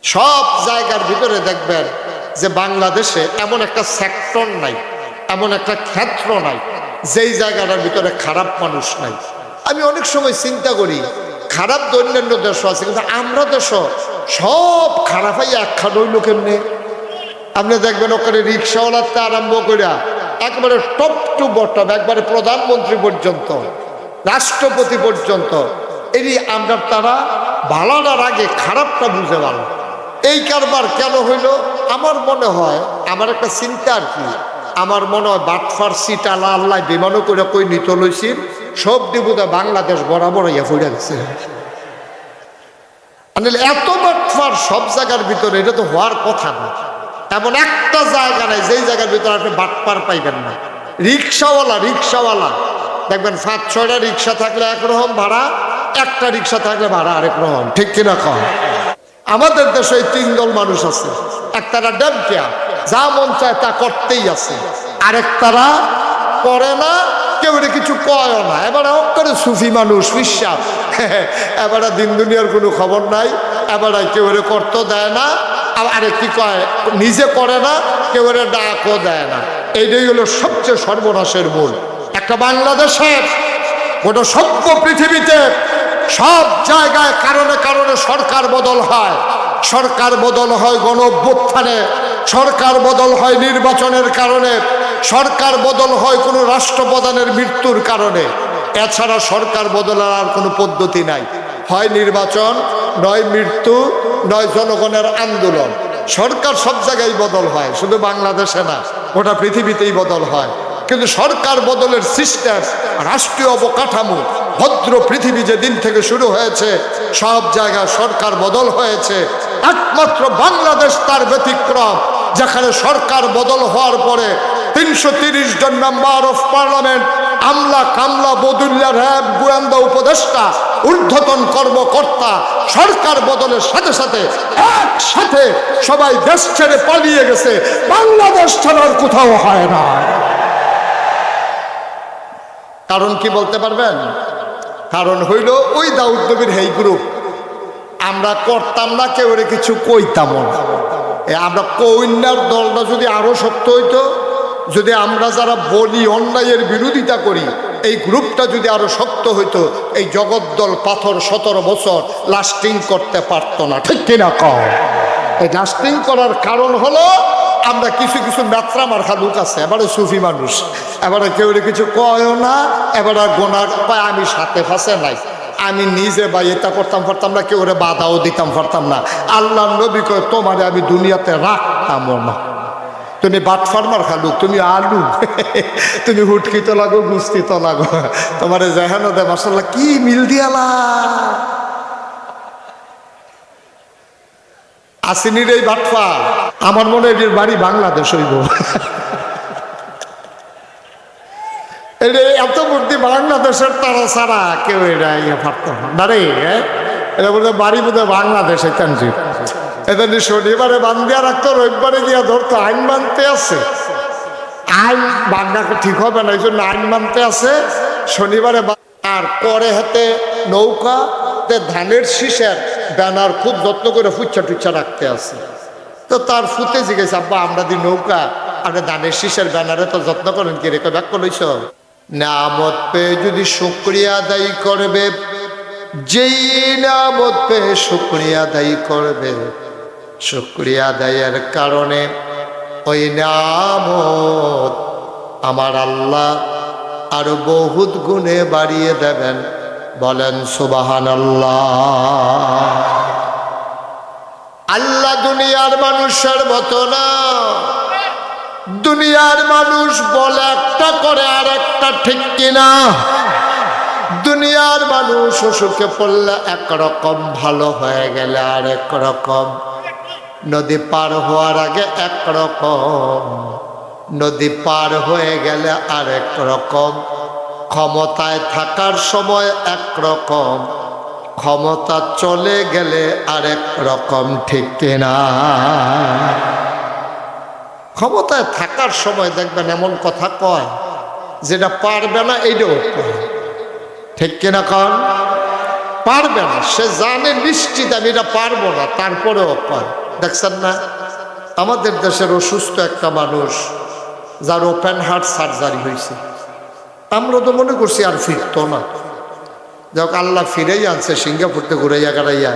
সব জায়গার ভিতরে দেখবেন যে বাংলাদেশে এমন একটা সেক্টর নাই, এমন একটা ক্ষেত্র নাই যেই জায়গাটার ভিতরে খারাপ মানুষ নাই। আমি অনেক সময় চিন্তা করি খারাপ অন্যান্য দেশও আছে, কিন্তু আমরা দেশও সব খারাপ হয়ে একখান হইল কেমনে? আপনি দেখবেন ওখানে রিক্সাওয়ালাতে আরম্ভ করিয়া একবারে টপ টু বটম, একবারে প্রধানমন্ত্রী পর্যন্ত, রাষ্ট্রপতি পর্যন্ত, এই আমরা তারা ভালোটার আগে খারাপটা বুঝে ভালো। এই কারবার কেন হইল? আমার মনে হয়, আমার একটা চিন্তা আর কি, আমার মনে হয় বাটফার সিটালা আল্লাহ বিমানও করে কই নিত লইছিল, সব দিবুদা বাংলাদেশ বরাবর ইয়া ফুড়ে গেছে। এত বাটফার সব জায়গার ভিতরে, এটা তো হওয়ার কথা না। এমন একটা জায়গা নাই যেই জায়গার ভিতরে আপনি বাটপার পাইবেন না। রিক্সাওয়ালা দেখবেন 5-6টা রিক্সা থাকলে একরকম ভাড়া, একটা রিক্সা থাকলে ভাড়া আরেক রকম, ঠিক কিনা কম? আমাদের দেশে 3 দল মানুষ আছে। একতারা ডেমকিয়া, যা মন চায় তা করতেই আছে। আরেকতারা করে না, কেউ কিছু কয়ও না। এবারে অক্ষরে সুফি মানুষ, বিশ্বাস, এবারে দিন দুনিয়ার কোনো খবর নাই, এবারে কেউ করতে দেয় না, আরে কি কয়, নিজে করে না, কেউ ডাকও দেয় না। এইটাই হলো সবচেয়ে সর্বনাশের মূল। একটা বাংলাদেশের গোটা সভ্য পৃথিবীতে সব জায়গায় কারণে কারণে সরকার বদল হয়। সরকার বদল হয় গণ অভ্যুত্থানে, সরকার বদল হয় নির্বাচনের কারণে, সরকার বদল হয় কোনো রাষ্ট্রপ্রধানের মৃত্যুর কারণে। এছাড়া সরকার বদলার আর কোনো পদ্ধতি নাই। হয় নির্বাচন, নয় মৃত্যু, নয় জনগণের আন্দোলন। সরকার সব জায়গায় বদল হয়, শুধু বাংলাদেশে না, গোটা পৃথিবীতেই বদল হয়। কিন্তু সরকার বদলের সিস্টেম, রাষ্ট্রীয় অবকাঠামো, ভদ্র পৃথিবী যেদিন থেকে শুরু হয়েছে সব জায়গায় সরকার বদল হয়েছে। একমাত্র বাংলাদেশ তার ব্যতিক্রম, যেখানে সরকার বদল হওয়ার পরে 330 জন মেম্বার অফ পার্লামেন্ট, আমলা কামলা বদুল্লা, র্যাব, গোয়েন্দা উপদেষ্টা, ঊর্ধ্বতন কর্মকর্তা সরকার বদলের সাথে সাথে একসাথে সবাই দেশ ছেড়ে পালিয়ে গেছে। বাংলাদেশ ছাড়ার কোথাও হয় না। কারণ কি বলতে পারবেন? কারণ হইল ওই দাউদ নবীর হেই গ্রুপ। আমরা করতাম না, কেউ কিছু কইতাম না। আমরা কন্যার দলটা যদি আরো শক্ত হইতো, যদি আমরা যারা বলি অন্যায়ের বিরোধিতা করি, এই গ্রুপটা যদি আরো শক্ত হইতো, এই জগদ্দল পাথর 17 বছর লাস্টিং করতে পারতো না, ঠিক কিনা কম? এই লাস্টিং করার কারণ হলো আমরা কিছু কিছু মেত্রা মার্কা লোক আছে, এবারে সুফি মানুষ, এবারে কেউ কিছু কয়ও না, এবারে গোনা পায় আমি সাথে ফাঁসে নাই, আমি নিজে বা এটা করতাম পারতাম না, কেউ বাধাও দিতাম পারতাম না। আল্লাহ নবী কয় তোমারে আমি দুনিয়াতে রাখতামও না। তুমি বাট ফার্মার খালু, তুমি আলু, তুমি হুটকি তো লাগো, গুস্তি তো লাগো, তোমার যেহেন দে মাসাল্লাহ কি মিল দিয়ালা। আসিনির এই বাটফা, আমার মনে হয় এর বাড়ি বাংলাদেশ হইব। এত বুদ্ধি বাংলাদেশের তারা ছাড়া কেউ এটা ইয়ে পারত না রে। এটা বলতে বাড়ি বোধহয় বাংলাদেশে তানজিব। এটা শনিবারে বান্ধিয়া রাখতো, রবিবারে গিয়া ধরতো। আইন মানতে আছে, আইন বাংলা ঠিক হবে না, এই জন্য আইন মানতে আছে। শনিবারে আর পরে হাতে নৌকা ধানের শীষের ব্যানার খুব যত্ন করে ফুচ্ছা টুচ্ছা রাখতে আছে। তো তার ফুতে জিজ্ঞেস, আব্বা আমরা দি নৌকা, আপনি ধানের শীষের ব্যানারে তো যত্ন করেন কি রেখে ব্যাক করলইছ? নামত পেয়ে যদি শুকরিয়া আদায় করবে, যেই নামত পেয়ে শুকরিয়া আদায় করবে, শুকরিয়া আদায়ের কারণে ওই নামত আমার আল্লাহ আরো বহুত গুণে বাড়িয়ে দেবেন। বলেন সুবহানাল্লাহ। আল্লাহ দুনিয়ার মানুষের মতো না। দুনিয়ার মানুষ বলে একটা করে আর একটা, ঠিক কিনা? দুনিয়ার মানুষ অসুখে পড়লে একরকম, ভালো হয়ে গেলে আর একরকম, নদী পার হওয়ার আগে একরকম, নদী পার হয়ে গেলে আর একরকম, ক্ষমতায় থাকার সময় একরকম, ক্ষমতা চলে গেলে আরেক রকম, ঠিক কিনা? ক্ষমতায় থাকার সময় দেখবেন এমন কথা কয় যেটা পারবে না এইটাও কয়, ঠিক কিনা কন? পারবে না, সে জানে নিশ্চিত আমি এটা পারবো না, তারপরেও পার। দেখছেন না আমাদের দেশের অসুস্থ একটা মানুষ যার ওপেন হার্ট সার্জারি হয়েছে, আমরা তো মনে করছি আর ফিরতো না, যাক আল্লাহ ফিরেই আনছে সিঙ্গাপুর থেকে ঘুরাইয়া গাড়াইয়া।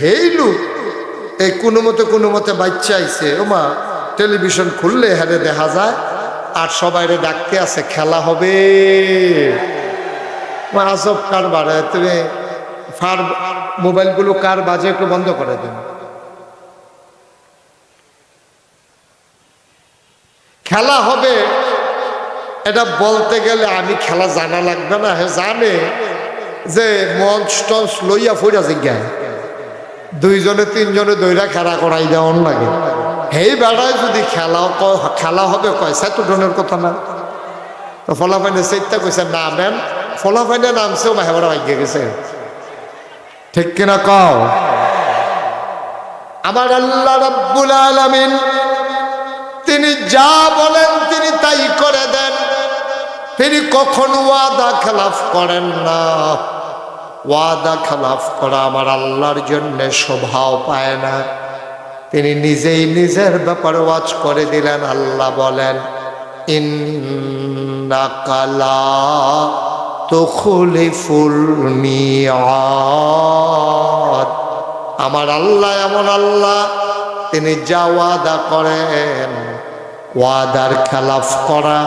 হেই লোক এই কোনো মতে বাচ্চা আইছে, ওমা টেলিভিশন খুললে হারে দেখা যায় আর সবাইরে ডাকতে আছে খেলা হবে। আজব কারবার, তুমি মোবাইলগুলো কার বাজে একটু বন্ধ করে দেন। খেলা হবে এটা বলতে গেলে আমি খেলা জানা লাগবে না, হে জানে যে মঞ্চ টঞ্চ লইয়া ফইরা জিজ্ঞায় দুইজনে তিনজনে দইরা খেলা করাই দেওয়ান লাগে। এই বেড়ায় যদি খেলা হবে কয় সে তো ডনের কথা না। তো ফলাফাইনে সেইটা কইছে নামেন, ফলাফাইনে নামছেও মাহেবরা ভাগ্যে গেছে। ঠিক কিনা কও? আমার আল্লাহ রাব্বুল আলামিন তিনি যা বলেন তিনি তাই করে দেন, তিনি কখনো ওয়াদা খেলাফ করেন না। ওয়াদা খেলাফ করা আমার আল্লাহর জন্য শোভাও পায় না। তিনি নিজেই নিজের ব্যাপারে ওয়াজ করে দিলেন। আল্লাহ বলেন ইন্নাকা লা তুখলিফুল মিআদ। আমার আল্লাহ এমন আল্লাহ, তিনি যা ওয়াদা করেন ওয়াদার খেলাফ করা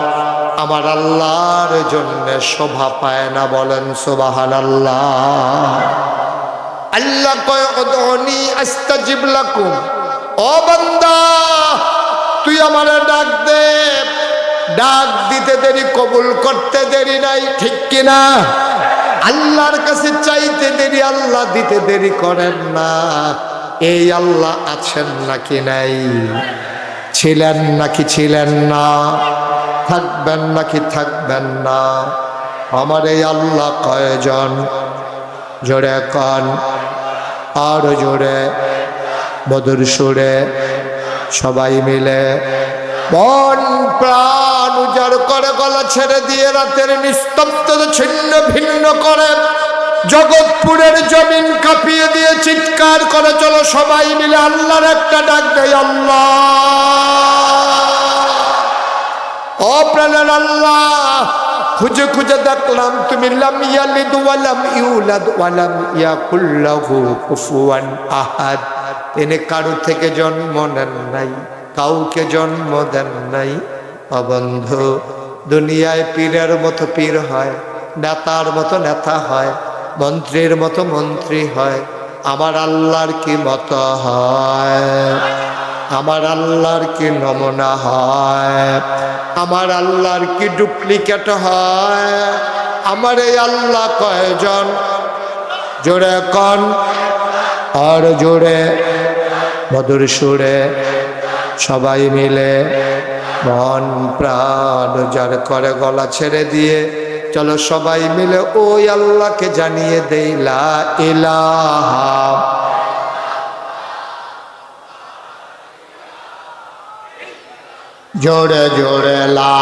আমার আল্লাহর জন্য শোভা পায় না। বলেন সুবহানাল্লাহ। আল্লাহ কয় উদউনি আস্তাজিব লাকুম, ও বান্দা তুই আমারে ডাক দে, ডাক দিতে দেরি কবুল করতে দেরি নাই, ঠিক কিনা? আল্লাহর কাছে চাইতে দেরি, আল্লাহ দিতে দেরি করেন না। এই আল্লাহ আছেন নাকি নাই? ছিলেন নাকি ছিলেন না? থাকবেন নাকি থাকবেন না? আমার এই আল্লাহ কয়জন? জোরে কন, আর জোরে মধুর সুরে সবাই মিলে মন প্রাণ উজাড় করে গলা ছেড়ে দিয়ে রাতের নিস্তব্ধতা ছিন্ন ভিন্ন করে জগৎপুরের জমিন কাঁপিয়ে দিয়ে চিৎকার করে চলো সবাই মিলে আল্লাহর একটা ডাক দেয়। আল্লাহ, ও প্রাণের আল্লাহ, খুঁজে খুঁজে দেখলাম তুমি লাম ইয়ালিদ ওয়া লাম ইউলাদ ওয়া লাম ইয়াকুল লাহু কুফুয়ান আহাদ। তিনি কারো থেকে জন্ম নেন নাই, কাউকে জন্ম দেন নাই। অবন্ধু, দুনিয়ায় পীরের মতো পীর হয়, নেতার মতো নেতা হয়, মন্ত্রীর মতো মন্ত্রী হয়। আমার আল্লাহর কি মতো হয়? আমার আল্লাহর কি নমুনা হয়? আমার আল্লাহর কি ডুপ্লিকেট হয়? আমার এই আল্লাহ কয়জন? জোরে কন, আর জোরে মধুর সুরে সবাই মিলে মন প্রাণ উজাড় করে গলা ছেড়ে দিয়ে চলো সবাই মিলে ওই আল্লাহকে জানিয়ে দেই লা ইলাহা। জোরে জোরে লা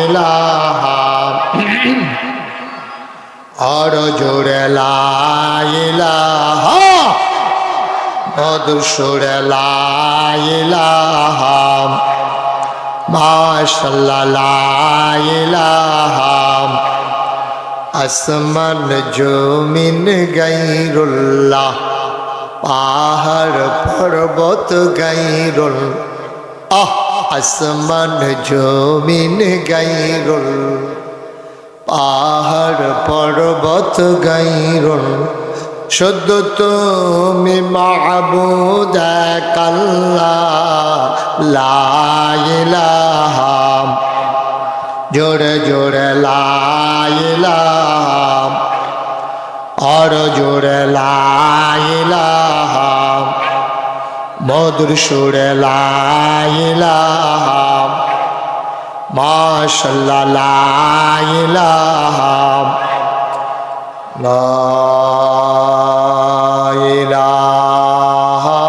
ইলাহা, আর জোরে লা ইলাহা, মধুর সুরে লা ইলাহা, মাশাআল্লাহ লা ইলাহা। আসমান জমিন গায়রুল্লাহ, পাহাড় পর্বত গায়রুল, আসমান জমিন গায়রুল, পাহাড় পর্বত গায়রুল। শুদ্ধ তুমি মাবুদ এক আল্লাহ লা ইলাহা। জোরে জোরে লা ইলাহা, আর জোরে লা ইলাহা, মধুর সুরে লা ইলাহা, মাশাআল্লাহ লা ইলাহা, লা ইলাহা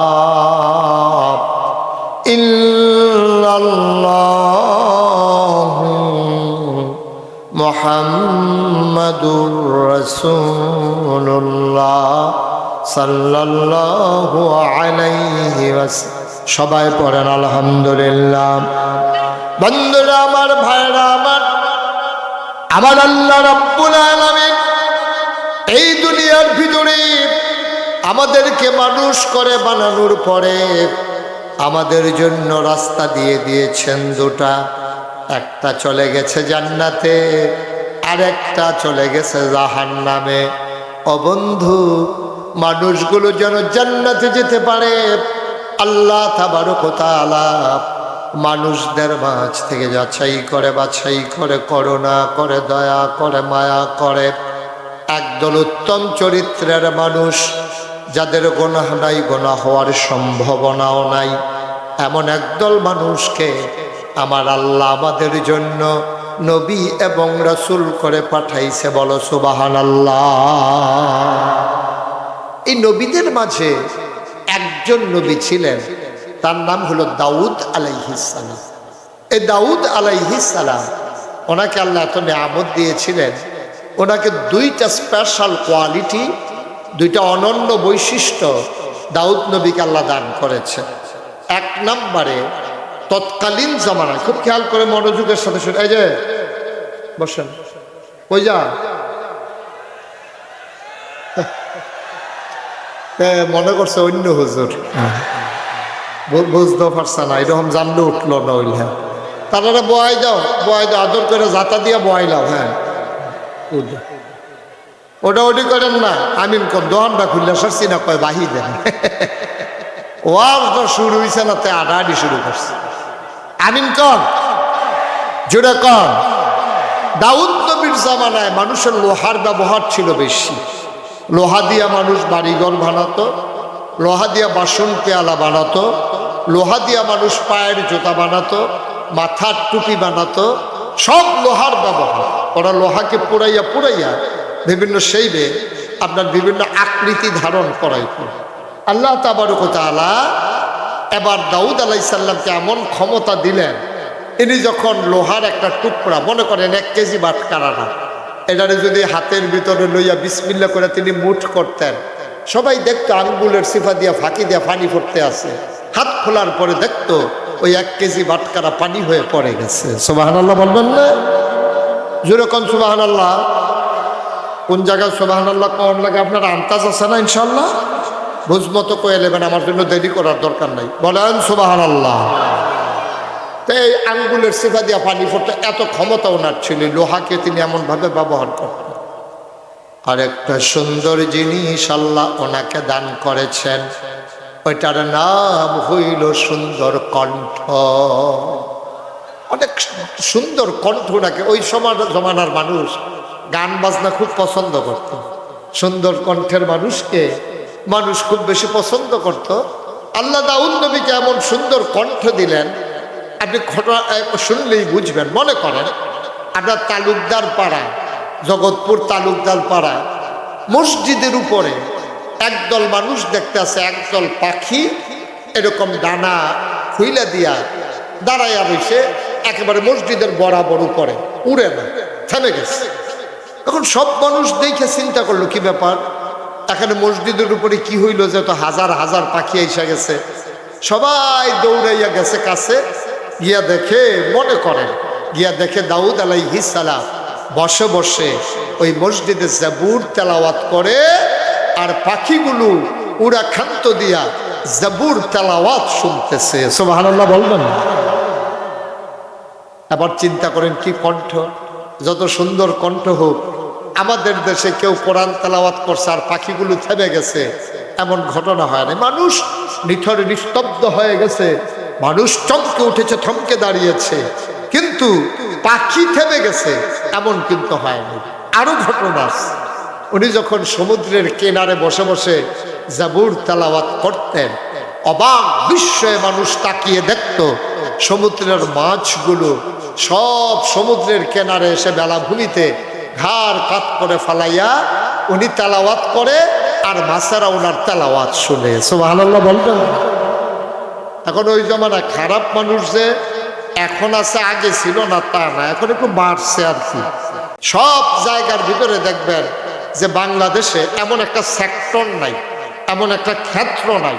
ইল্লাল্লাহু মুহাম্মাদুর রাসূলুল্লাহ। রাসূলুল্লাহ সাল্লাল্লাহু আলাইহি ওয়াসাল্লাম। সবাই পড়েন আলহামদুলিল্লাহ। বন্ধুরা আমার, ভাইরা আমার, আমার আল্লাহ রাব্বুল আলামিন এই দুনিয়ার ভিতরে আমাদেরকে মানুষ করে বানানোর পরে আমাদের জন্য রাস্তা দিয়ে দিয়েছেন দুটা। একটা চলে গেছে জান্নাতে, আর একটা চলে গেছে জাহান্নামে। ও বন্ধু, মানুষগুলো যেন জান্নাতে যেতে পারে, আল্লাহ তাবারক ওয়া তাআলা মানুষদের মাঝ থেকে যাচাই করে, বাছাই করে, করুণা করে, দয়া করে, মায়া করে একদল উত্তম চরিত্রের মানুষ, যাদের গুনাহ নাই, গুনাহ হওয়ার সম্ভাবনাও নাই, এমন একদল মানুষকে আমার আল্লাহ আমাদের জন্য নবী এবং রাসূল করে পাঠাইছে। বলো সুবহানাল্লাহ। এই নবীদের মাঝে একজন নবী ছিলেন, তার নাম হলো দাউদ আলাইহিস সালাম। এই দাউদ আলাইহিস সালাম, ওনাকে আল্লাহ এত নিয়ামত দিয়েছিলেন, ওনাকে দুইটা স্পেশাল কোয়ালিটি, দুইটা অনন্য বৈশিষ্ট্য দাউদ নবীকে আল্লাহ দান করেছে। এক নম্বরে, তৎকালীন জামানায়, খুব খেয়াল করে মনোযোগের সাথে শুনে, এই যে বসেন, ওই যা মনে করছে অন্য হুজুর, বুঝতে পারছে না, এরকম জানলে উঠলো না। ওই হ্যাঁ, তারা বয় যাও, বয় যাও, আদর করে জাতা দিয়া বয় লাও। হ্যাঁ, ওটা ওটি করেন না। আমিন কম দোকানটা খুললে সরছি না, কয় বাহি দেন। ওয়াজটা শুরু হয়েছে না, তে আডাআডি শুরু করছে। আমিন কম, জোরে কম। দাউদ নবীর জামানায় মানুষের লোহার ব্যবহার ছিল বেশি। লোহা দিয়া মানুষ বাড়িঘর বানাতো, লোহা দিয়া বাসন পেয়ালা বানাতো, লোহা দিয়া মানুষ পায়ের জুতা বানাতো, মাথার টুপি বানাতো, সব লোহার ব্যবহার। ওরা লোহাকে পুড়াইয়া পুড়াইয়া বিভিন্ন শেইবে আপনার বিভিন্ন আকৃতি ধারণ করাইত। আল্লাহ তাবারক ওয়া তাআলা এবার দাউদ আলাইহিস সালামকে এমন ক্ষমতা দিলেন, ইনি যখন লোহার একটা টুকরা, মনে করেন 1 কেজি বাটখারা না, এটারে যদি হাতের ভিতরে লইয়া বিসমিল্লাহ করে তিনি মুঠ করতেন, সবাই দেখতো আঙ্গুলের সিফা দিয়া ফাঁকি দিয়া পানি পড়তে আছে। হাত খোলার পরে দেখতো ওই 1 কেজি বাটখারা পানি হয়ে পড়ে গেছে। সুবহানাল্লাহ বলবেন না? জোরে কোন সুবহানাল্লাহ। কোন জায়গায় সুবহানাল্লাহ কোন লাগে আপনার আন্তাজ আছে না? ইনশাআল্লাহ বুঝমতো কয়ে নেবেন, আমার জন্য দেরি করার দরকার নাই। বলেন সুবহানাল্লাহ। তাই আঙ্গুলের সিফা দিয়া পানি পড়তে এত ক্ষমতা ওনার ছিল, লোহাকে তিনি এমনভাবে ব্যবহার করতেন। আর একটা সুন্দর জিনিস আল্লাহ ওনাকে দান করেছেন, ওইটার নাম হইল সুন্দর কণ্ঠ। অনেক সুন্দর কণ্ঠ ওনাকে। ওই জমানার মানুষ গান বাজনা খুব পছন্দ করত, সুন্দর কণ্ঠের মানুষকে মানুষ খুব বেশি পছন্দ করত। আল্লাহ দাউদ নবীকে এমন সুন্দর কণ্ঠ দিলেন, আপনি ঘটনা শুনলেই বুঝবেন। মনে করেন আপনার তালুকদার পাড়া, জগৎপুর তালুকদার পাড়া মসজিদের উপরে একদল মানুষ দেখতে আছে, একদল পাখি এরকম ডানা খুইলা দিয়া দাঁড়াইয়া রয়েছে একেবারে মসজিদের বরাবর উপরে, উড়ে না, থেমে গেছে। এখন সব মানুষ দেখে চিন্তা করলো কি ব্যাপার, এখানে মসজিদের উপরে কি হইল যে তো হাজার হাজার পাখি এসে গেছে। সবাই দৌড়াইয়া গেছে কাছে, গিয়া দেখে, মনে করেন গিয়া দেখে দাউদ আলাইহিস সালাম বসে বসে ওই মসজিদে জাবুর তেলাওয়াত করে, আর পাখিগুলো উড়া খান্ত দিয়া জাবুর তেলাওয়াত শুনতেছে। সুবহানাল্লাহ বলবেন। আবার চিন্তা করেন কি কণ্ঠ, যত সুন্দর কণ্ঠ হোক, আমাদের দেশে কেউ কোরআন তেলাওয়াত করছে আর পাখিগুলো থেমে গেছে, এমন ঘটনা হয় না। মানুষ নিথর নিস্তব্ধ হয়ে গেছে, মানুষ চমকে উঠেছে, থমকে দাঁড়িয়েছে, কিন্তু পাখি থেমে গেছে এমন কিন্তু হয়নি। আরো ঘটনা আছে, উনি যখন সমুদ্রের কিনারে বসে বসে জাবুর তেলাওয়াত করতেন, অবাক বিস্ময়ে মানুষ তাকিয়ে দেখত সমুদ্রের মাছগুলো সব সমুদ্রের কিনারে এসে বেলাভূমিতে ঘাড় কাত করে ফালাইয়া উনি তেলাওয়াত করে, আর মাছেরা ওনার তেলাওয়াত শুনে। সুবহানাল্লাহ বলবেন। এখন ওই জমানায় খারাপ মানুষ যে এখন আছে, আগে ছিল না তা না, এখন একটু বাড়ছে আর কি। সব জায়গার ভিতরে দেখবেন যে বাংলাদেশে এমন একটা সেক্টর নাই, এমন একটা ক্ষেত্র নাই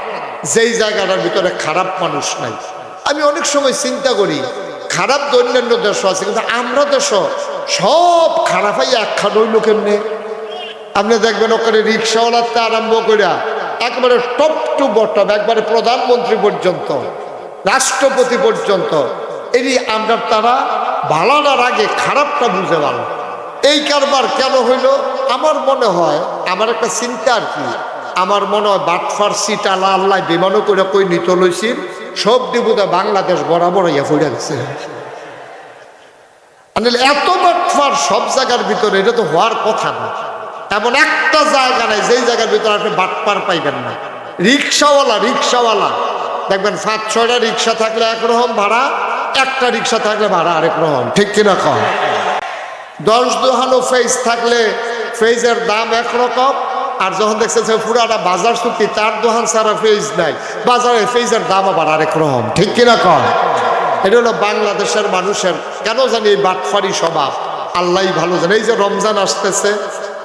যেই জায়গাটার ভিতরে খারাপ মানুষ নাই। আমি অনেক সময় চিন্তা করি খারাপ অন্যান্য দেশও আছে, কিন্তু আমরা দেশ সব খারাপাই একখান হইল কেমনে? আপনি দেখবেন ওখানে রিক্সাওয়ালাতে আরম্ভ করিয়া একবারে টপ টু বটম, একবারে প্রধানমন্ত্রী পর্যন্ত, রাষ্ট্রপতি পর্যন্ত, এই আমরা তারা ভালোটার আগে খারাপটা বুঝে ভালো। এই কারবার কেন হইল? আমার মনে হয়, আমার একটা চিন্তা আর কি, আমার মনে হয় বাটফার সিটালা আল্লাহ বিমানও করে কই নিত লইছিল সব দিবুদা বাংলাদেশ বরাবর ইয়া ফুড়ে গেছে। এত বাটফার সব জায়গার ভিতরে, এটা তো হওয়ার কথা না। এমন একটা জায়গা নাই যেই জায়গার ভিতরে আপনি বাটপার পাইবেন না। রিক্সাওয়ালা দেখবেন 5-6টা রিক্সা থাকলে একরকম ভাড়া, একটা রিক্সা থাকলে ভাড়া আরেক রকম, ঠিক কিনা কম? 10 দোহানো ফেজ থাকলে ফেজের দাম একরকম, আর যখন দেখছে যে পুরাটা বাজার চুক্তি, তার দোহান ছাড়া ফেজ নাই, বাজারে ফেজের দাম আবার আরেক রকম, ঠিক কিনা কম? এটা হলো বাংলাদেশের মানুষের কেন জানি এই বাটফারি স্বভাব, আল্লাহ ভালো জানে। এই যে রমজান আসতেছে,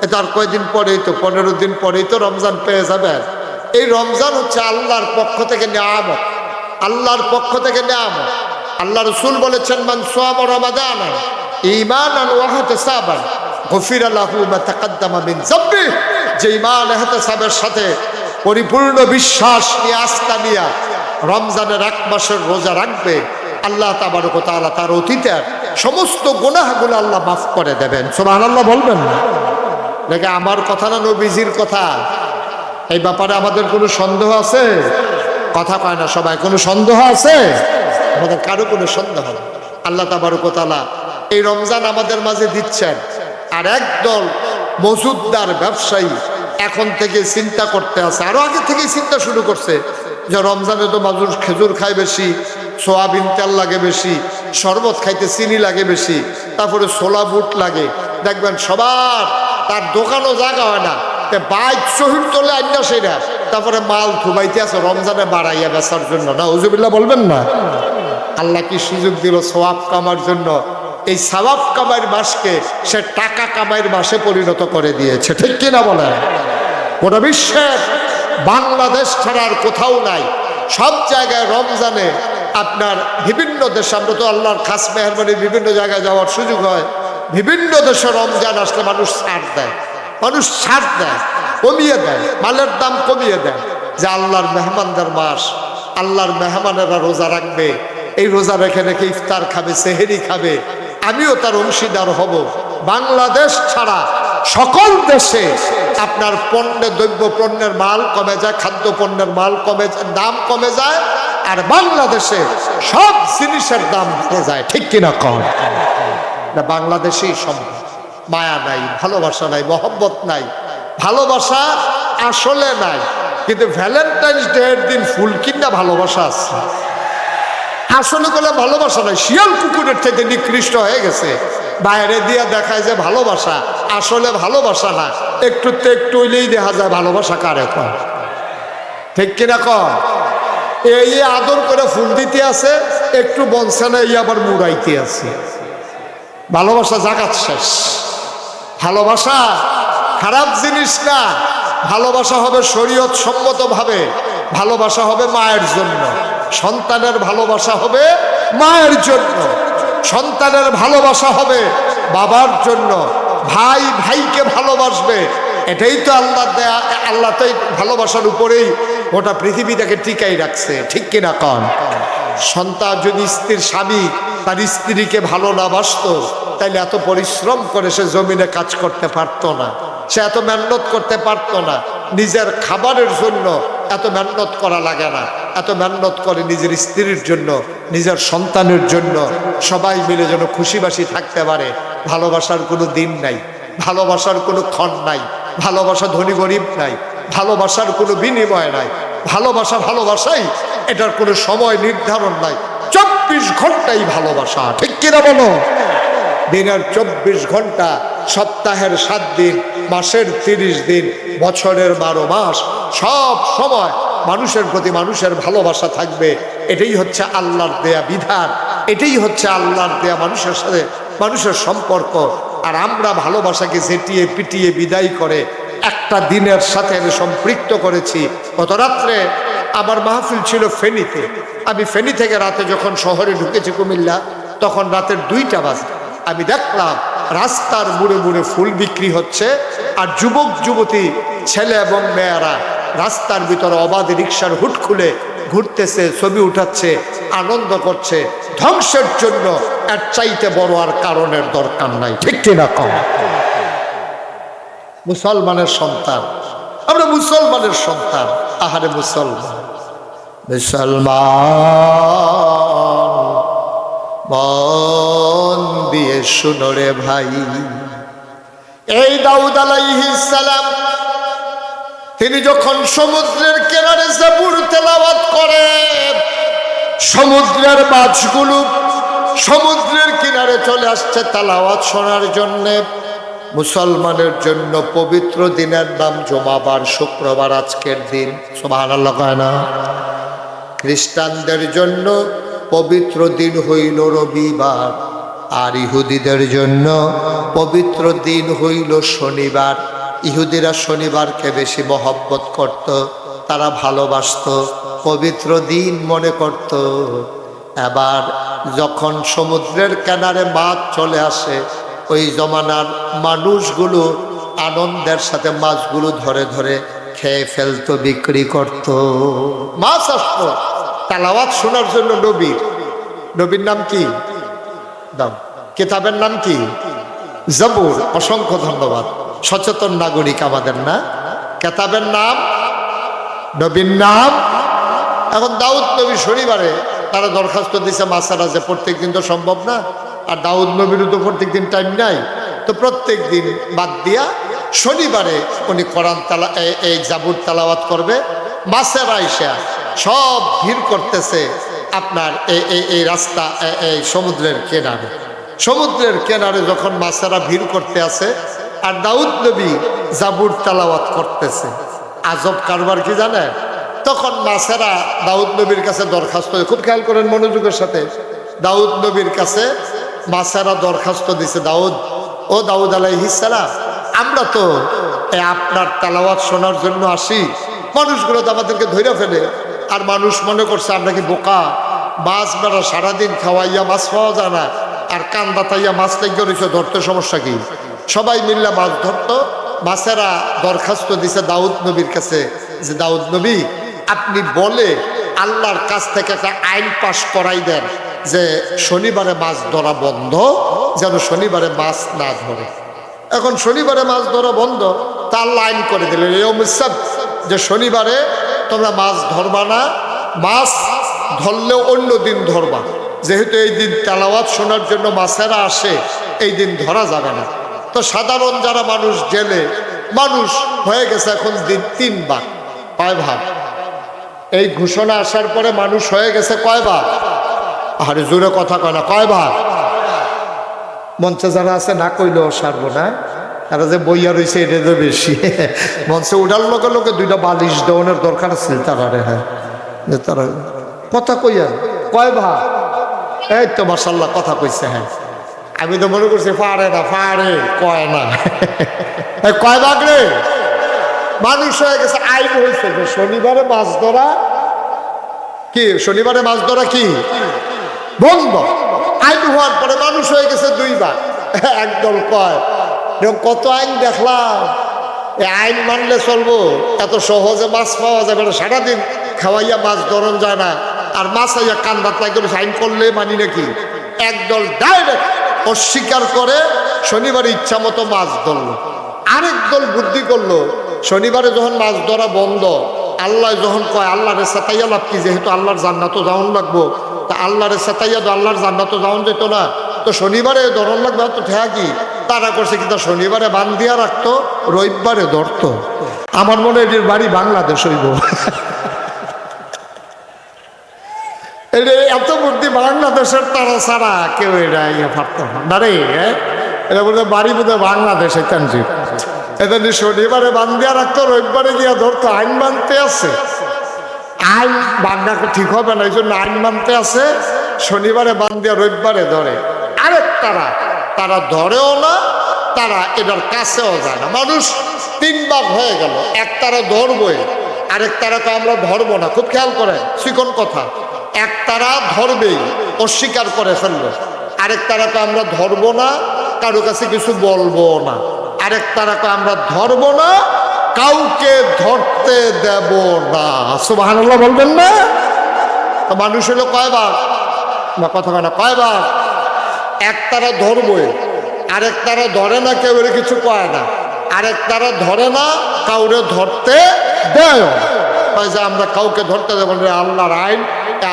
এটা আর কয়দিন পরেই তো, 15 দিন পরেই তো রমজান পেয়ে যাবেন। এই রমজান হচ্ছে আল্লাহর পক্ষ থেকে নিয়ামত, আল্লাহর পক্ষ থেকে নিয়ামত। আল্লাহ রসুল বলেছেন, মান সামা রমাদানা ঈমানান ওয়া ইহতিসাবান গফিরা লাহু মা তাকাদ্দামা মিন যামবি। যে ঈমান ইহতিসাবের সাথে পরিপূর্ণ বিশ্বাস নিয়ে, আস্থা নিয়ে রমজানের 1 মাসের রোজা রাখবে, আল্লাহ তাবারক ওয়া তাআলা তার অতীতের সমস্ত গুনাহগুলো আল্লাহ মাফ করে দেবেন। সুবহানাল্লাহ বলবেন না? দেখে আমার কথা না নবীজির কথা। এই ব্যাপারে আমাদের কোনো সন্দেহ আছে? কথা কয় না সবাই। কোনো সন্দেহ আছে? আমাদের কারো কোনো সন্দেহ না। আল্লাহ তাবারক ওয়া তাআলা এই রমজান আমাদের মাঝে দিচ্ছেন। আর একদল মজুদদার ব্যবসায়ী এখন থেকে চিন্তা করতে আছে, আরো আগে থেকেই চিন্তা শুরু করছে যে রমজানে তো মানুষ খেজুর খায় বেশি, সোয়াবিন তেল লাগে বেশি, শরবত খাইতে চিনি লাগে বেশি, তারপরে ছোলা বুট লাগে। দেখবেন সবার তার দোকানও জায়গা হয় না, বাইক শহীদ তোলে আইনা সেটা, তারপরে মাল থুবাইতে আছে রমজানে বাড়াইয়া বেচার জন্য। না উজুবিল্লাহ বলবেন না? আল্লাহ কি সুযোগ দিল সওয়াব কামার জন্য? এই সওয়াব কামাইয়ের মাসকে সে টাকা কামাইয়ের মাসে পরিণত করে দিয়েছে, ঠিক কিনা বলেন? গোটা বিশ্বের বাংলাদেশ ছাড়া আর কোথাও নাই। সব জায়গায় রমজানে আপনার বিভিন্ন দেশে, আমরা তো আল্লাহর খাস মেহরবানি বিভিন্ন জায়গায় যাওয়ার সুযোগ হয়, বিভিন্ন দেশে রমজান আসলে মানুষ ছাড় দেয়, কমিয়ে দেয়, মালের দাম কমিয়ে দেয়, যে আল্লাহর মেহমানদের মাস, আল্লাহর মেহমানেরা রোজা রাখবে, এই রোজা রেখে রেখে ইফতার খাবে, সেহেরি খাবে, আমিও তার অংশীদার হব। বাংলাদেশ ছাড়া সকল দেশে আপনার দ্রব্য পণ্যের মাল কমে যায়, খাদ্য পণ্যের মাল কমে যায়, দাম কমে যায়, আর বাংলাদেশে সব জিনিসের দাম বেড়ে যায়, ঠিক কিনা কম? বাংলাদেশেই সম্ভব। মায়া নাই, ভালোবাসা নাই, মহব্বত নাই, ভালোবাসা আসলে নাই। কিন্তু ভ্যালেন্টাইন্স ডে এর দিন ফুল কিনা ভালোবাসা আছে, আসলে কোনো ভালোবাসা নাই। শিয়াল কুকুরের থেকে নিকৃষ্ট হয়ে গেছে। বাইরে দিয়ে দেখায় যে ভালোবাসা, আসলে ভালোবাসা না। একটু হইলেই দেখা যায় ভালোবাসা কারে কয়, ঠিক কিনা কয়? এই আদর করে ফুল দিতে আছে, একটু বলছে না, এই আবার মুড়াইতে আছে। ভালোবাসা জাগাত শেষ। ভালোবাসা খারাপ জিনিস না। ভালোবাসা হবে শরীয়ত সম্মত ভাবে, ভালোবাসা হবে মায়ের জন্য, সন্তানের ভালোবাসা হবে মায়ের জন্য, সন্তানের ভালোবাসা হবে বাবার জন্য, ভাই ভাইকে ভালোবাসবে। এটাই তো আল্লাহ দেয়া। আল্লাহ তো ভালোবাসার উপরেই গোটা পৃথিবীটাকে টিকাই রাখছে, ঠিক কিনা কন? সন্তান যদি স্বামী তার স্ত্রীকে ভালো না বাসতো, তাইলে এত পরিশ্রম করে সে জমিনে কাজ করতে পারতো না, সে এত মেহনত করতে পারতো না। নিজের খাবারের জন্য এত মেহনত করা লাগে না, এত মেহনত করে নিজের স্ত্রীর জন্য, নিজের সন্তানের জন্য, সবাই মিলে যেন খুশিবাসি থাকতে পারে। ভালোবাসার কোনো দিন নাই, ভালোবাসার কোনো ক্ষণ নাই, ভালোবাসা ধনী গরিব নাই, ভালোবাসার কোনো বিনিময় নাই। ভালোবাসা ভালোবাসাই, এটার কোনো সময় নির্ধারণ নাই। 24 ঘন্টাই ভালোবাসা, ঠিক কিনা বলো? দিনের 24 ঘন্টা, সপ্তাহের 7 দিন, মাসের 30 দিন, বছরের 12 মাস, সব সময় মানুষের প্রতি মানুষের ভালোবাসা থাকবে। এটাই হচ্ছে আল্লাহর দেয়া বিধান, এটাই হচ্ছে আল্লাহর দেয়া মানুষের সাথে মানুষের সম্পর্ক। আর আমরা ভালোবাসাকে ঝেঁটিয়ে পিটিয়ে বিদায় করে একটা দিনের সাথে আমি সম্পৃক্ত করেছি। গত রাত্রে আমার মাহফিল ছিল ফেনীতে। আমি ফেনী থেকে রাতে যখন শহরে ঢুকেছি কুমিল্লা, তখন রাতের 2টা বাজে। আমি দেখলাম রাস্তার মুড়ে মুড়ে ফুল বিক্রি হচ্ছে, আর যুবক যুবতী ছেলে এবং মেয়েরা রাস্তার ভিতরে অবাধে রিক্সার হুট খুলে ঘুরতেছে, ছবি উঠাচ্ছে, আনন্দ করছে। ধ্বংসের জন্য এর চাইতে বড় আর কারণের দরকার নাই, ঠিক কিনা কম? মুসলমানের সন্তান আমরা, মুসলমানের সন্তান। আহারে মুসলমান, মুসলমান মন দিয়ে শুনো রে ভাই, এই দাউদ আলাইহিস সালাম তিনি যখন সমুদ্রের কিনারে জাবুর তেলাওয়াত করে, সমুদ্রের মাছগুলো সমুদ্রের কিনারে চলে আসছে তেলাওয়াত শোনার জন্যে। মুসলমানের জন্য পবিত্র দিনের নাম জুমাবার, শুক্রবার, আজকের দিন। সুবহানাল্লাহ কয় না? খ্রিস্টানদের জন্য পবিত্র দিন হইল রবিবার, আর ইহুদিদের জন্য পবিত্র দিন হইল শনিবার। ইহুদিরা শনিবারকে বেশি মহব্বত করত, তারা ভালোবাসত, পবিত্র দিন মনে করত। এবার যখন সমুদ্রের কিনারে মাছ চলে আসে, ওই জমানার মানুষগুলো আনন্দের সাথে মাছগুলো ধরে ধরে খেয়ে ফেলতো, বিক্রি করত। মাছ আসতো তেলাওয়াত শোনার জন্য। নবীর নাম কি? দাম কিতাবের নাম কি? জাবুর। অসংখ্য ধন্যবাদ, সচেতন নাগরিক আমাদের না? কিতাবের নাম, নবীর নাম। এখন দাউদ নবী শনিবারে তারা দরখাস্ত দিছে মাসারা, যে প্রত্যেক দিন তো সম্ভব না, আর দাউদ নবীরও তো প্রত্যেক দিন টাইম নাই, তো প্রত্যেক দিন বাদ দিয়া শনিবারে উনি কোরআন এই জাবুর তেলাওয়াত করবে। মাছেরা আইসা সব ভিড় করতেছে আপনার এই রাস্তা, এই সমুদ্রের কিনারে। সমুদ্রের কিনারে যখন মাছেরা ভিড় করতে আছে, আর দাউদ নবী জাবুর তেলাওয়াত করতেছে, আজব কারবার কি জানেন? তখন মাছেরা দাউদ নবীর কাছে দরখাস্ত, খুব খেয়াল করেন মনোযোগের সাথে, দাউদ নবীর কাছে মাছেরা দরখাস্ত দিছে, ও দাউদ আলাইহিস সালাম, আমরা তো আপনার তেলাওয়াত শোনার জন্য আসি, মানুষগুলো তো আমাদেরকে ধরে ফেলে, আর মানুষ মনে করছে আমরা কি বোকা, মাছ বেড়া সারাদিন খাওয়াইয়া মাছ পাওয়া যায় না, আর কান বাতাইয়া মাছ লেগে রয়েছে, ধরতে সমস্যা কি? সবাই মিললে মাছ ধরতো। মাছেরা দরখাস্ত দিছে দাউদ নবীর কাছে, যে দাউদ নবী আপনি বলে আল্লাহর কাছ থেকে একটা আইন পাশ করাই দেন, যে শনিবারে মাছ ধরা বন্ধ, যেন শনিবারে মাছ না ধরে। এখন শনিবারে মাছ ধরা বন্ধ, তা আল্লাহ আইন করে দিলেন, যে শনিবারে তোমরা মাছ ধরবা না, মাছ ধরলেও অন্য দিন ধরবা, যেহেতু এই দিন তেলাওয়াত শোনার জন্য মাছেরা আসে, এই দিন ধরা যাবে না। তো সাধারণ যারা মানুষ জেলে মানুষ হয়ে গেছে এখন দিন 3 ভাগ, 5 ভাগ। এই ঘোষণা আসার পরে মানুষ হয়ে গেছে কয় ভাগ? আরে জোরে কথা কয় না, কয় ভাগ? মঞ্চে যারা আছে না কইলেও সারবো না, তারা যে বইয়া রয়েছে এটা তো বেশি। মঞ্চে উঠার লগে লগে 2টা বালিশ দেওয়ানোর দরকার আছে তারা। হ্যাঁ, তারা কথা কইয়া কয় ভাগ? এই তো মাশাআল্লাহ কথা কইছে। হ্যাঁ, আমি তো মনে করছি পারে না, কয় না। কয় ভাগ রে? মানুষ হয়ে গেছে, আইন হয়েছে যে শনিবারে মাছ ধরা কি, শনিবারে মাছ ধরা কি বন্ধ। আইন হওয়ার পরে মানুষ হয়ে গেছে 2 ভাগ। একদল কয় কত আইন দেখলাম, এই আইন মানলে চলবো, এত সহজে মাছ পাওয়া যাবে না, সারাদিন খাওয়াইয়া মাছ ধরন যায় না, আর মাছ আইয়া কান্দাত লাগে আইন করলে মানি নাকি? একদল ডাইরেক্ট অস্বীকার করে শনিবারে ইচ্ছা মতো মাছ ধরলো। আরেক দল বুদ্ধি করলো, শনিবারে যখন মাছ ধরা বন্ধ, আল্লাহ যখন কয় আল্লাহরে সাতাইয়া লাভ কি, যেহেতু আল্লাহর জান্নাতও যাওন লাগবো, তা আল্লাহরে সাতাইয়া তো আল্লাহর জান্নাতও যাওন যেত না, তো শনিবারে ধরন লাগবে তো ঠেয়া কি? তারা করছে কিন্তু শনিবারে বান্ধিয়া রাখতো, রবিবারে ধরতো। আমার মনে হয় এটির বাড়ি বাংলাদেশ হইব। এত বুদ্ধি বাংলাদেশের তারা ছাড়া কেউ এটা পারতো না রে। এটা বলতে বাড়ি বোধ বাংলাদেশে তানজিব, এটা শনিবারে বান্ধিয়া রাখতো, রবিবারে গিয়া ধরতো। আইন মানতে আছে, আইন বাংলা ঠিক হবে না, এই জন্য আইন মানতে আছে, শনিবারে বান্ধিয়া রবিবারে ধরে। আরেক তারা ধরেও না, তারা এটার কাছেও যায় না। মানুষ তিন ভাগ হয়ে গেল, এক তারা ধরবই, আরেক তারাকে আমরা ধরবো না। খুব খেয়াল করে, চিকন কথা। এক তারা ধরবেই, অস্বীকার করে ফেললো। আরেক তারাকে আমরা ধরবো না, কারো কাছে কিছু বলবো না। আরেক তারাকে আমরা ধরবো না, কাউকে ধরতে দেব না। সুবহানাল্লাহ বলবেন না? তো মানুষ হলো কয় ভাগ? না কথা হয় না, কয় ভাগ? এক তারা ধরবই, আরেক তারা ধরে না, কেউ কিছু কয় না। আরেক তারা ধরে না, কাউরে ধরতে দেয়। যে আমরা কাউকে ধরতে দেবো না, আল্লাহর আইন,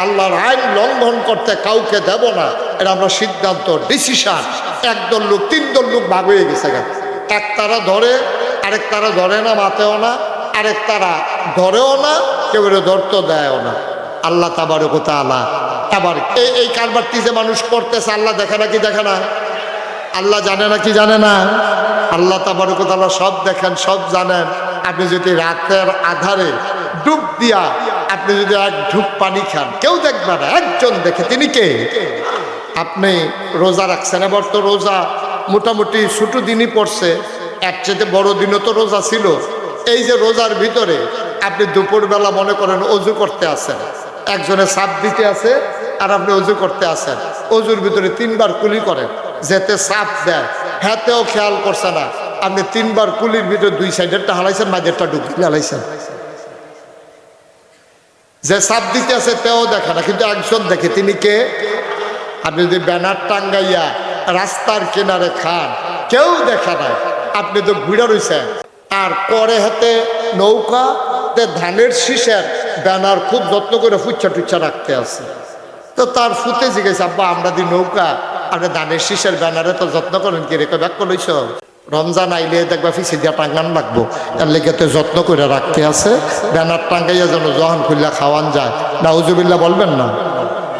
আল্লাহর আইন লঙ্ঘন করতে কাউকে দেব না, এটা আমরা সিদ্ধান্ত, ডিসিশন। একদল লোক, তিন দল লোক ভাগ হয়ে গেছে। এক তারা ধরে, আরেক তারা ধরে না, মাতেও না। আরেক তারা ধরেও না, কেউ ধরতে দেয়ও না। আল্লাহ তাবারক ওয়া তাআলা এবার এই কারবারটি যে মানুষ করতেছে, আল্লাহ দেখে না কি দেখে না? আল্লাহ জানে না কি জানে না? আল্লাহ তাবারক ওয়া তাআলা সব দেখেন, সব জানেন। আপনি যদি রাতের আধারে ডুব দিয়া আপনি যদি এক ঢুক পানি খান, কেউ দেখবে না, একজন দেখে। তিনি কে? আপনি রোজা রাখছেন, এবার তো রোজা মোটামুটি ছোট দিনই পড়ছে, এর চেয়ে বড় দিনও তো রোজা ছিল। এই যে রোজার ভিতরে আপনি দুপুরবেলা মনে করেন অজু করতে আসেন, একজনে সাপ দিতে আছে আর আপনি অজু করতে আসেন, অজুর ভিতরে তিনবার কুলি করেন, যেতে সাপ দেয় হাতেও খেয়াল করছে না। আপনি তিনবার কুলির ভিতরে দুই সাইডেরটা হালাইছেন, মাঝেরটা ঢুকিয়ে হালাইছেন। যে সাপ দিতে আছে তেও দেখে না, কিন্তু একজন দেখে। তিনি কে? আপনি যদি ব্যানার টাঙ্গাইয়া রাস্তার কিনারে খান, কেউ দেখে না, আপনি তো ঘুরে রয়েছেন। আর পরে হাতে নৌকা ধানের শীষের ব্যানার খুব যত্ন করে ফুচ্ছা টুচ্ছা রাখতে আছে। তো তার ফুতে জিজ্ঞেস, আব্বা আমরা দি নৌকা, আপনি ধানের শীষের ব্যানারে তো যত্ন করেন কি রেখে ব্যাক করলইছ? রমজান আইলে দেখবা ফিসে দিয়া টাঙ্গান লাগবো, এর লেগে তো যত্ন করে রাখতে আছে। ব্যানার টাঙ্গাইয়া যেন জহান খুললা খাওয়ান যায়। নাউজুবিল্লাহ বলবেন না?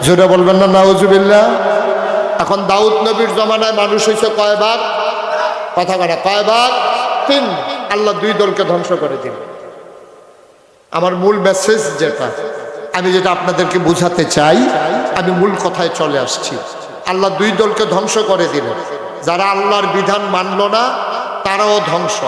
জোরে বলবেন না নাউজুবিল্লাহ? এখন দাউদ নবীর জমানায় মানুষ হয়েছে কয় ভাগ? কথা বলে কয় ভাগ? তিন। আল্লাহ দুই দলকে ধ্বংস করে দিন। আমার মূল মেসেজ যেটা, আমি যেটা আপনাদেরকে বুঝাতে চাই, আমি মূল কথায় চলে আসছি। আল্লাহ দুই দলকে ধ্বংস করে দিলেন। যারা আল্লাহর বিধান মানল না তারাও ধ্বংস,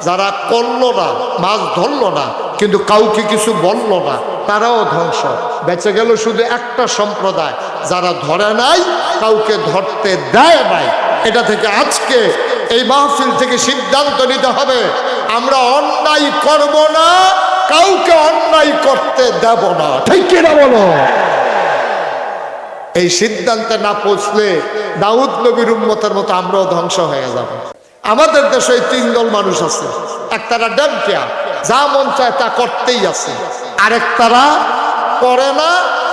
যারা করলো না, মাছ ধরলো না, কিন্তু কাউকে কিছু বলল না, তারাও ধ্বংস। বেঁচে গেল শুধু একটা সম্প্রদায়, যারা ধরে নাই, কাউকে ধরতে দেয় নাই। এটা থেকে আজকে এই মাহফিল থেকে সিদ্ধান্ত নিতে হবে, আমরা অন্যায় করব না, কাউকে অন্যায় করতে দেব না। ঠিক কিনা বলো? এই সিদ্ধান্তে না পৌঁছলে দাউদ নবীর উম্মতের মতো আমরাও ধ্বংস হয়ে যাব। আমাদের দেশে এই তিন দল মানুষ আছে। একতারা ডেমকিয়া, যা মন চায় তা করতেই আছে। আরেকতারা করে না,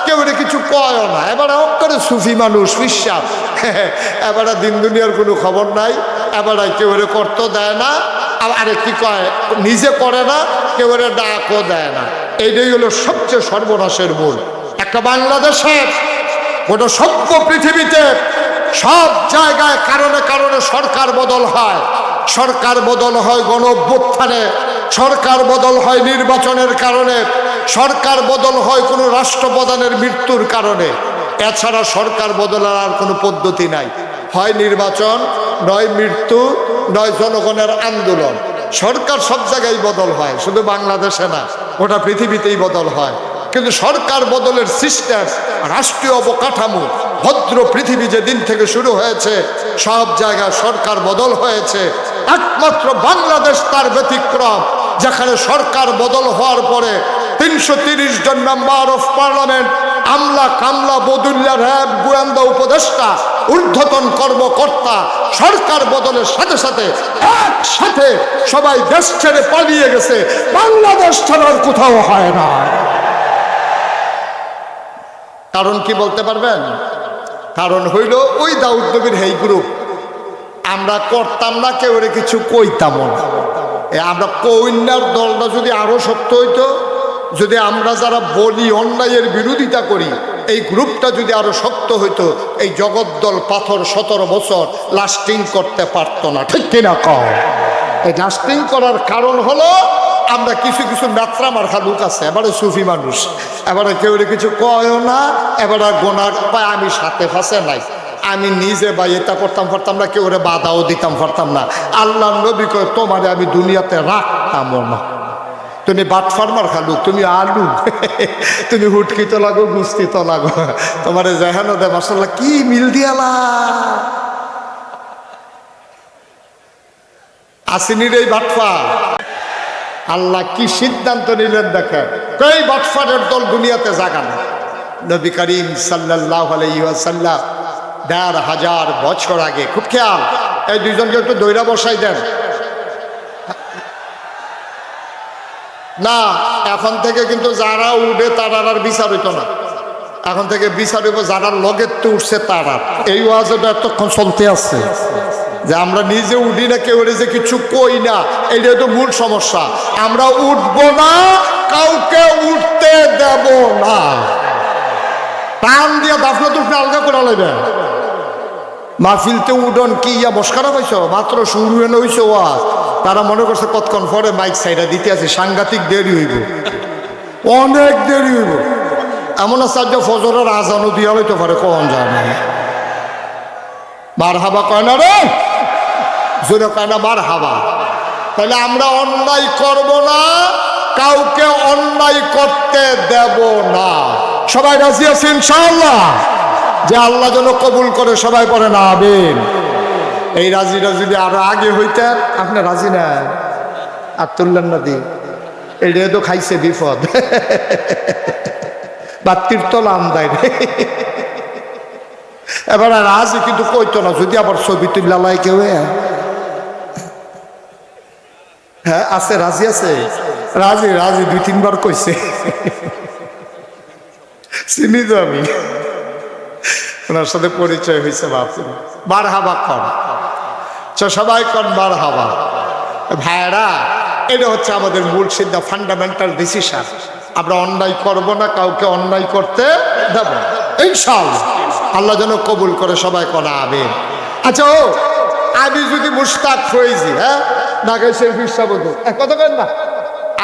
কেউ কিছু কয়ও না। এবারে অক্ষরে সুফি মানুষ, বিশ্বাস, এবারে দিন দুনিয়ার কোনো খবর নাই। এবারে কেউ করতে দেয় না, আরে কি কয়, নিজে করে না, কেউ ডাকও দেয় না। এইটাই হলো সবচেয়ে সর্বনাশের মূল। একটা বাংলাদেশের গোটা সভ্য পৃথিবীতে সব জায়গায় কারণে কারণে সরকার বদল হয়। সরকার বদল হয় গণ-অভ্যুত্থানে, সরকার বদল হয় নির্বাচনের কারণে, সরকার বদল হয় কোনো রাষ্ট্রপ্রধানের মৃত্যুর কারণে। এছাড়া সরকার বদলের আর কোনো পদ্ধতি নাই। হয় নির্বাচন, নয় মৃত্যু, নয় জনগণের আন্দোলন। সরকার সব জায়গায় বদল হয়, শুধু বাংলাদেশে না, গোটা পৃথিবীতেই বদল হয়। কিন্তু সরকার বদলের সিস্টেম, রাষ্ট্রীয় অবকাঠামো, ভদ্র পৃথিবী যেদিন থেকে শুরু হয়েছে, সব জায়গায় সরকার বদল হয়েছে। একমাত্র বাংলাদেশ তার ব্যতিক্রম, যেখানে সরকার বদল হওয়ার পরে 330 জন মেম্বার অফ পার্লামেন্ট, আমলা কামলা বদুল্লা, র্যাব, গোয়েন্দা উপদেষ্টা, ঊর্ধ্বতন কর্মকর্তা সরকার বদলের সাথে সাথে একসাথে সবাই দেশ ছেড়ে পালিয়ে গেছে। বাংলাদেশ ছাড়ার কোথাও হয় না। কারণ কি বলতে পারবেন? কারণ হইল ওই দাউদ নবীর হেই গ্রুপ। আমরা করতাম না, কেউ কিছু কইতাম না। আমরা কন্যার দলটা যদি আরো শক্ত হইতো, যদি আমরা যারা বলি অন্যায়ের বিরোধিতা করি, এই গ্রুপটা যদি আরো শক্ত হইতো, এই জগদ্দল পাথর 17 বছর লাস্টিং করতে পারতো না। ঠিক কিনা কও? এই লাস্টিং করার কারণ হলো আমরা কিছু কিছু মেত্রা মার্খা লোক আছে, এবারে সুফি মানুষ, এবারে কেউ কিছু কয়ও না, এবারে গোনা পায় আমি সাথে ফাঁসে নাই। আমি নিজে বা এটা করতাম পারতাম না, কেউ বাধাও দিতাম পারতাম না। আল্লাহ নবী কয় তোমারে আমি দুনিয়াতে রাখতামও না। তুমি বাট ফার্মার খালু, তুমি আলু, তুমি হুটকি তো লাগো, গুস্তি তো লাগো, তোমার যেহানো দে মাসাল্লাহ কি মিল দিয়ালা। আসিনির এই বাটফার আল্লাহ কি সিদ্ধান্ত নিলেন দেখেন, কই বাটফারের দল দুনিয়াতে জাগানো। নবী করিম সাল্লাল্লাহু আলাইহি ওয়াসাল্লাম ১৫০০ বছর আগে, খুব খেয়াল, এই দুইজনকে একটু দইরা বসাই দেন না। এখন থেকে কিন্তু যারা উঠে তারা আর বিচার হইতো না, এখন থেকে বিচার হইব যারা লগের তো উঠছে তারা। এই ওয়াজটা এতক্ষণ চলতে আছে যে আমরা নিজে উঠি না, কেউ যে কিছু কই না, এইটা তো মূল সমস্যা। আমরা উঠবো না, কাউকে উঠতে দেব না। টান দিয়া দাফনা তুফনা আলগা করে লাগবে। মাহফিলতে উডন কি ইয়া মস্কারা পাইছ, মাত্র শুরু এনে হইছে ওয়াজ, তারা মনে করছে কতক্ষণ পরে মাইক সাইডা দিতে আছে, সাংঘাতিক দেরি হইব, অনেক দেরি হইব। এমন আচার্য ফজরের আজানও দিয়া হইতে পারে, কখন যায় না। মার হাবা কয় না রে, জোরে কয় না মার হাবা। তাহলে আমরা অন্যায় করব না, কাউকে অন্যায় করতে দেব না। সবাই রাজি আছে ইনশাআল্লাহ? যে আল্লাহ যেন কবুল করে, সবাই পড়ে না আমিন। এই রাজিটা যদি আরো আগে হইতেন, আপনি রাজি না আর তুললেন না দি, এইটা তো খাইছে বিপদ, বাত্তির তলা আমদাই। এবার রাজি কিন্তু কইতো না, যদি আবার ছবি তুল্লাই কেউ। হ্যাঁ আছে, রাজি আছে, রাজি রাজি ২-৩ বার কইছে, চিনি তো আমি, ওনার সাথে পরিচয় হয়েছে। বাপরে বার হাবা কন, সবাই কন বার হাবা। ভাইরা, এটা হচ্ছে আমাদের মূল সিদ্ধান্ত, ফান্ডামেন্টাল ডিসিশন। আমরা অন্যায় করব না, কাউকে অন্যায় করতে দেব না ইনশাআল্লাহ। আল্লাহ যেন কবুল করে, সবাই কন আমিন। আচ্ছা, ও আমি যদি মুশতাক ফয়েজি, হ্যাঁ নাগাই শরীফ সাবুদুর, কথা কেন না,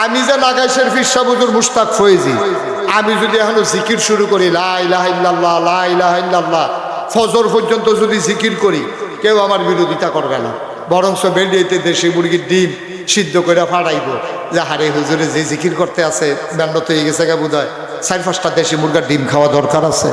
আমি যে নাগাই শরীফ সাবুদুর মুশতাক ফয়েজি, আমি যদি এখনো জিকির শুরু করি, লা ইলাহা ইল্লাল্লাহ লা ইলাহা ইল্লাল্লাহ, ফজর পর্যন্ত যদি জিকির করি, কেউ আমার বিরোধিতা করবে না। বরঞ্চ বেরিয়েতে দেশি মুরগির ডিম সিদ্ধ করে ফাড়াইব, যে হারে হুজুরে যে জিকির করতে আছে ব্যান্ডত হয়ে গেছে গা বোধ হয়, ৪-৫টা দেশি মুরগার ডিম খাওয়া দরকার আছে।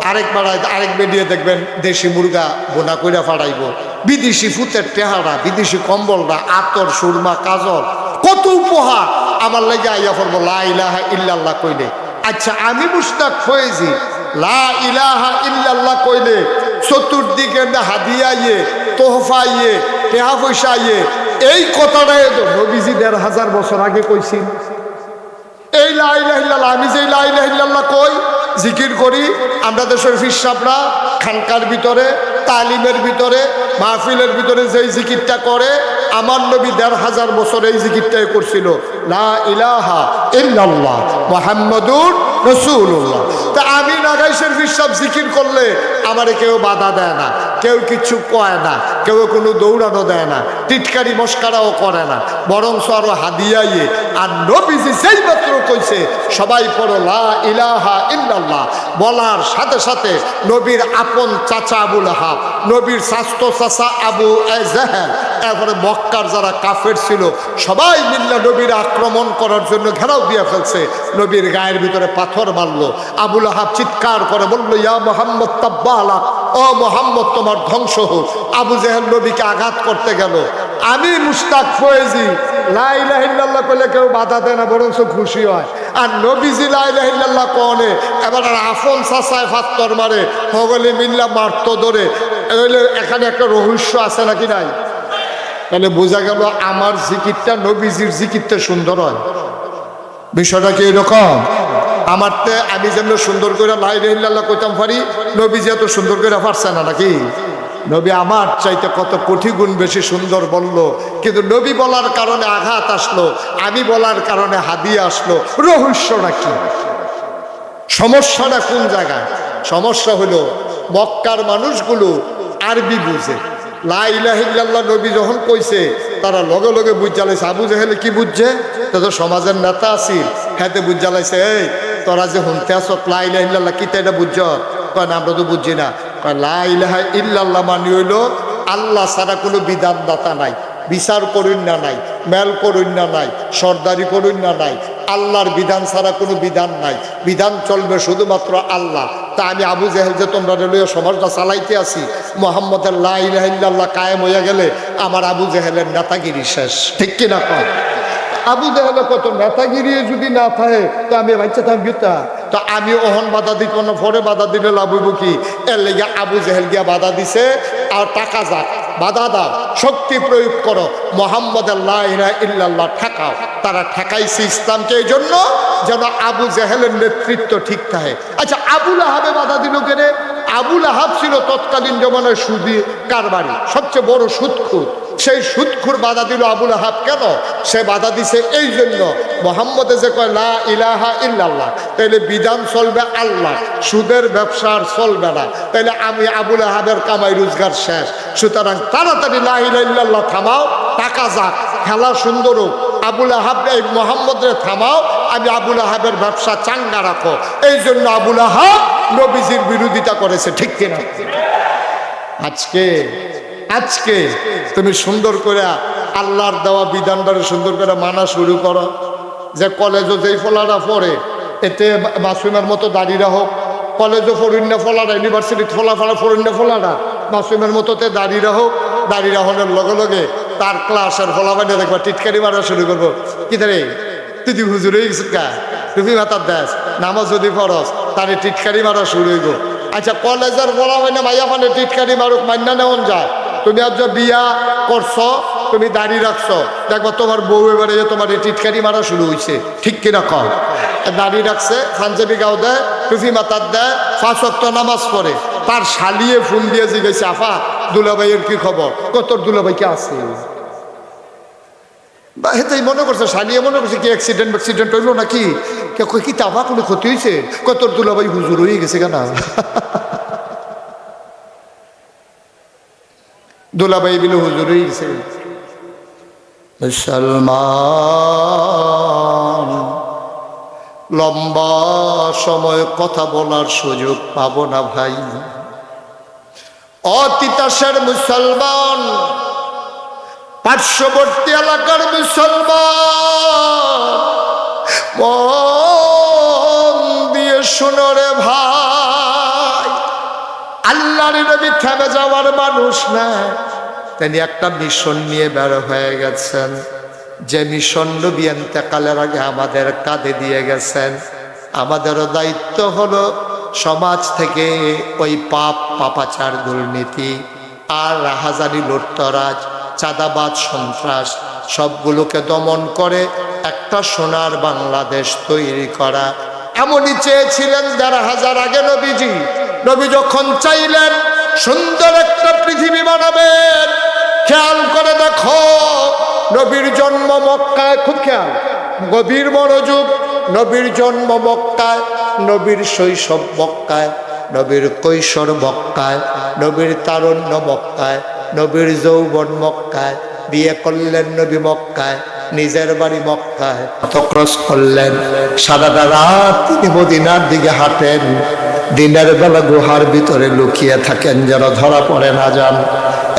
আরেক বেরিয়ে দেখবেন দেশি মুরগা বোনা কইরা ফাড়াইব, বিদেশি ফুতের টেহারা, বিদেশি কম্বলরা, আতর, সুরমা, কাজল, কত উপহার আমার লাগে আইয়া পড়বো লা ইলাহা ইল্লাল্লাহ কইলে। আচ্ছা, আমি মুশতাক ফয়েজি লা ইলাহা ইল্লাল্লাহ কইলে চতুর্দিকে হাদিয়া ইয়ে, তোহফা ইয়ে, টেহা পয়সা ইয়ে, এই কথাটাই তো নবীজি ১৫০০ বছর আগে কইছি। এই লা ইলাহা ইল্লাল্লাহ, আমি যে লা ইলাহা ইল্লাল্লাহ কই, জিকির করি, আমরা দেশের ফির সাবরা খানকার ভিতরে, তালিমের ভিতরে, মাহফিলের ভিতরে যেই জিকিরটা করে, আমার নবী ১৫০০ বছর এই জিকিরটাই করছিল, লা ইলাহা ইল্লাল্লাহ মুহাম্মাদুর রাসূলুল্লাহ। তা আমি নাগাই শরীফ সব জিকির করলে আমারে কেউ বাধা দেয় না, কেউ কিছু কয় না, কেউ কোনো দৌড়ানো দেয় না, টিটকারি মস্কারাও করে না, বরঞ্চ আরো হাদিয়াইয়ে। আর নবীজি যেই মাত্র কইছে সবাই পড়ো লা ইলাহা ইল্লাল্লাহ, বলার সাথে সাথে নবীর আপন চাচা আবু লাহাব, নবীর স্বাস্থ্য চাচা আবু জেহেল, এরপরে মক্কার যারা কাফের ছিল সবাই মিল্লা নবীর আক্রমণ করার জন্য ঘেরাও দিয়ে ফেলছে, নবীর গায়ের ভিতরে পাথর মারলো। আবু লাহাব চিৎকার করে বলল, ইয়া মুহাম্মদ তাব্বালাক, ও মুহাম্মদ তোমার ধ্বংস হোক। আবু জেহেল নবীকে আঘাত করতে গেল। আমি মুশতাক ফয়েজি লা ইলাহা ইল্লাল্লাহ কইলে কেউ বাধা দেয় না, বরঞ্চ খুশি হয়। আর নবীজি লা ইলাহা ইল্লাল্লাহ কনে এবার আফন চাচায় ফাত্তর মারে, হগলে মিল্লা মারতো ধরে। এখানে একটা রহস্য আছে নাকি নাই? তাহলে বোঝা গেল আমার জিকিরটা নবীজির জিকিরটা সুন্দর হয়। বিষয়টা কি এরকম? আমারতে আমি যেন সুন্দর করে লা ইলাহা ইল্লাল্লাহ কইতাম পারি, নবীজি এত সুন্দর করে পারছে না নাকি? নবী আমার চাইতে কত কোটি গুণ বেশি সুন্দর বলল, কিন্তু নবী বলার কারণে আঘাত আসলো, আমি বলার কারণে হাদিয়া আসলো। রহস্যটা কি? সমস্যাটা কোন জায়গায়? সমস্যা হলো মক্কার মানুষগুলো আরবি বুঝে। লা ইলাহা ইল্লাল্লাহ নবী যখন কইছে তারা লগে লগে বুঝালাইছে। আবু জেহেলে কি বুঝছে? তো সমাজের নেতা আছিল, হ্যাঁ বুঝালাইছে, এই তোরা যে শুনতে আস লা ইলাহা ইল্লাল্লাহ কি, এটা বুঝছ? কয় না, আমরা তো বুঝছি না। লা ইলাহা ইল্লাল্লাহ মানে হইল আল্লাহ ছাড়া কোনো বিধানদাতা নাই, বিচার করুন না নাই, মেল করুন না নাই, সর্দারি করুন না নাই, আল্লাহর বিধান ছাড়া কোনো বিধান নাই, বিধান চলবে শুধুমাত্র আল্লাহ। তা আমি আবু জেহেল যে তোমরা লইয়া সমাজটা চালাইতে আছি, মোহাম্মদের লা ইলাহা ইল্লাল্লাহ কায়েম হইয়া গেলে আমার আবু জেহেলের নেতাগিরি শেষ, ঠিক কিনা কয়? আবু জেহেলে কত নেতাগিরি যদি না থাকে তো আমি বাচ্চা থাকবি তো আমি ওহন বাধা দিত না, পরে বাধা দিলে লাভ হইব কি? এর লেগে আবু জেহেল গিয়া বাধা দিছে। আর টাকা যাক, বাধা দাও, শক্তি প্রয়োগ করো, মোহাম্মদের লা ইলাহা ইল্লাল্লাহ ঠেকাও। তারা ঠেকাইছে ইসলামকে এই জন্য যেন আবু জেহেলের নেতৃত্ব ঠিক থাকে। আচ্ছা, আবুল আহাবে বাধা দিল কেনে? আবুল আহাব ছিল তৎকালীন জমানায় সুদি কারবারি, সবচেয়ে বড় সুদখুর। সেই সুদখুর বাধা দিল আবুল আহাব কেন? সে বাধা দিছে এই জন্য, মোহাম্মদে যে কয় লা ইলাহা ইল্লাল্লাহ, তাইলে বিধান চলবে আল্লাহ, সুদের ব্যবসা আর চলবে না, তাইলে আমি আবুল আহাবের কামাই রোজগার শেষ। সুতরাং তাড়াতাড়ি লা ইলাহা ইল্লাল্লাহ থামাও, টাকা যাক, খেলা সুন্দর হোক, আবুল আহাব এই মোহাম্মদরে থামাও, আমি আবুল আহাবের ব্যবসা চাঙ্গা রাখো। এই জন্য আবুল আহাব নবীজির বিরোধিতা করেছে, ঠিক কিনা? আজকে তুমি সুন্দর করে আল্লাহর দেওয়া বিধানটারে সুন্দর করে মানা শুরু করো। যে কলেজও যেই ফলারা পড়ে এতে মাসুমের মতো দাঁড়িয়ে হোক, কলেজও ফরিন্য ফলারা, ইউনিভার্সিটি ফরিন্য ফলারা মাসুমের মতোতে দাঁড়িয়ে হোক, দাঁড়িয়ে হনের লগে লগে তার ক্লাসের ফলাবাইনে দেখবা টিটকারি মারা শুরু করবো। কি ধরে তুই হুজুর হয়ে গেছিস কা, তুমি মাতার দেশ, নামাজ যদি ফরস তারে টিটকারি মারা শুরু হইব। আচ্ছা, কলেজের ফলাবাইনে মাইয়া মানে টিটকারি মারুক, মান্না নেওয়ান যায়। তুমি আজ বিয়া করছো, তুমি দাঁড়িয়ে রাখছো, দেখবো তোমার বউ এবারে তোমার টিটকারি মারা শুরু হয়েছে, ঠিক কিনা কল? দাঁড়িয়ে রাখছে, পাঞ্জাবি গাও দেয়, টুপি মাথার দেয়, 5 ওয়াক্ত নামাজ পড়ে, তার শালিয়ে ফোন দিয়ে জিজ্ঞেস আফা দুলাভাইয়ের কি খবর? কত দুলাভাই কে আছে? বা হেতাই মনে করছে, শালিয়ে মনে করছে কি অ্যাক্সিডেন্ট হইলো নাকি, কি তাফা কোনো ক্ষতি হয়েছে? কত দুলাভাই হুজুর হয়ে গেছে কেনা? দুলাভাই বিলে হুজুর হয়ে গেছে। মুসলমান লম্বা সময় কথা বলার সুযোগ পাবো না ভাই। অতিতাসের মুসলমান, পার্শ্ববর্তী এলাকার মুসলমান, মন দিয়ে শুনো রে ভাই, আল্লাহর নবী থেমে যাওয়ার মানুষ না, তিনি একটা মিশন নিয়ে বের হয়ে গেছেন। যে মিশন নবী ইন্তেকালের আগে আমাদের কাঁধে দিয়ে গেছেন। আমাদেরও দায়িত্ব হলো সমাজ থেকে ওই পাপাচার, দুর্নীতি আর রাহাজানি, লুটতরাজ, চাঁদাবাজ, সন্ত্রাস সবগুলোকে দমন করে একটা সোনার বাংলাদেশ তৈরি করা। এমনই চেয়েছিলেন 1500 আগে নবীজি। নবী যখন চাইলেন সুন্দর একটা পৃথিবী বানাবেন, খেয়াল করে দেখো নবীর জন্ম মক্কায়, খুব খেয়াল, গভীর মনোযোগ। নবীর জন্ম মক্কায়, নবীর শৈশব মক্কায়, নবীর কৈশোর মক্কায়, নবীর তারুণ্য মক্কায়, নবীর যৌবন মক্কায়, বিয়ে করলেন নবী মক্কায়, নিজের বাড়ি মক্কায়, ক্রস করলেন। সারাটা রাত তিনি মদিনার দিকে হাঁটেন, দিনের বেলা গুহার ভিতরে লুকিয়ে থাকেন যেন ধরা পড়ে না যান।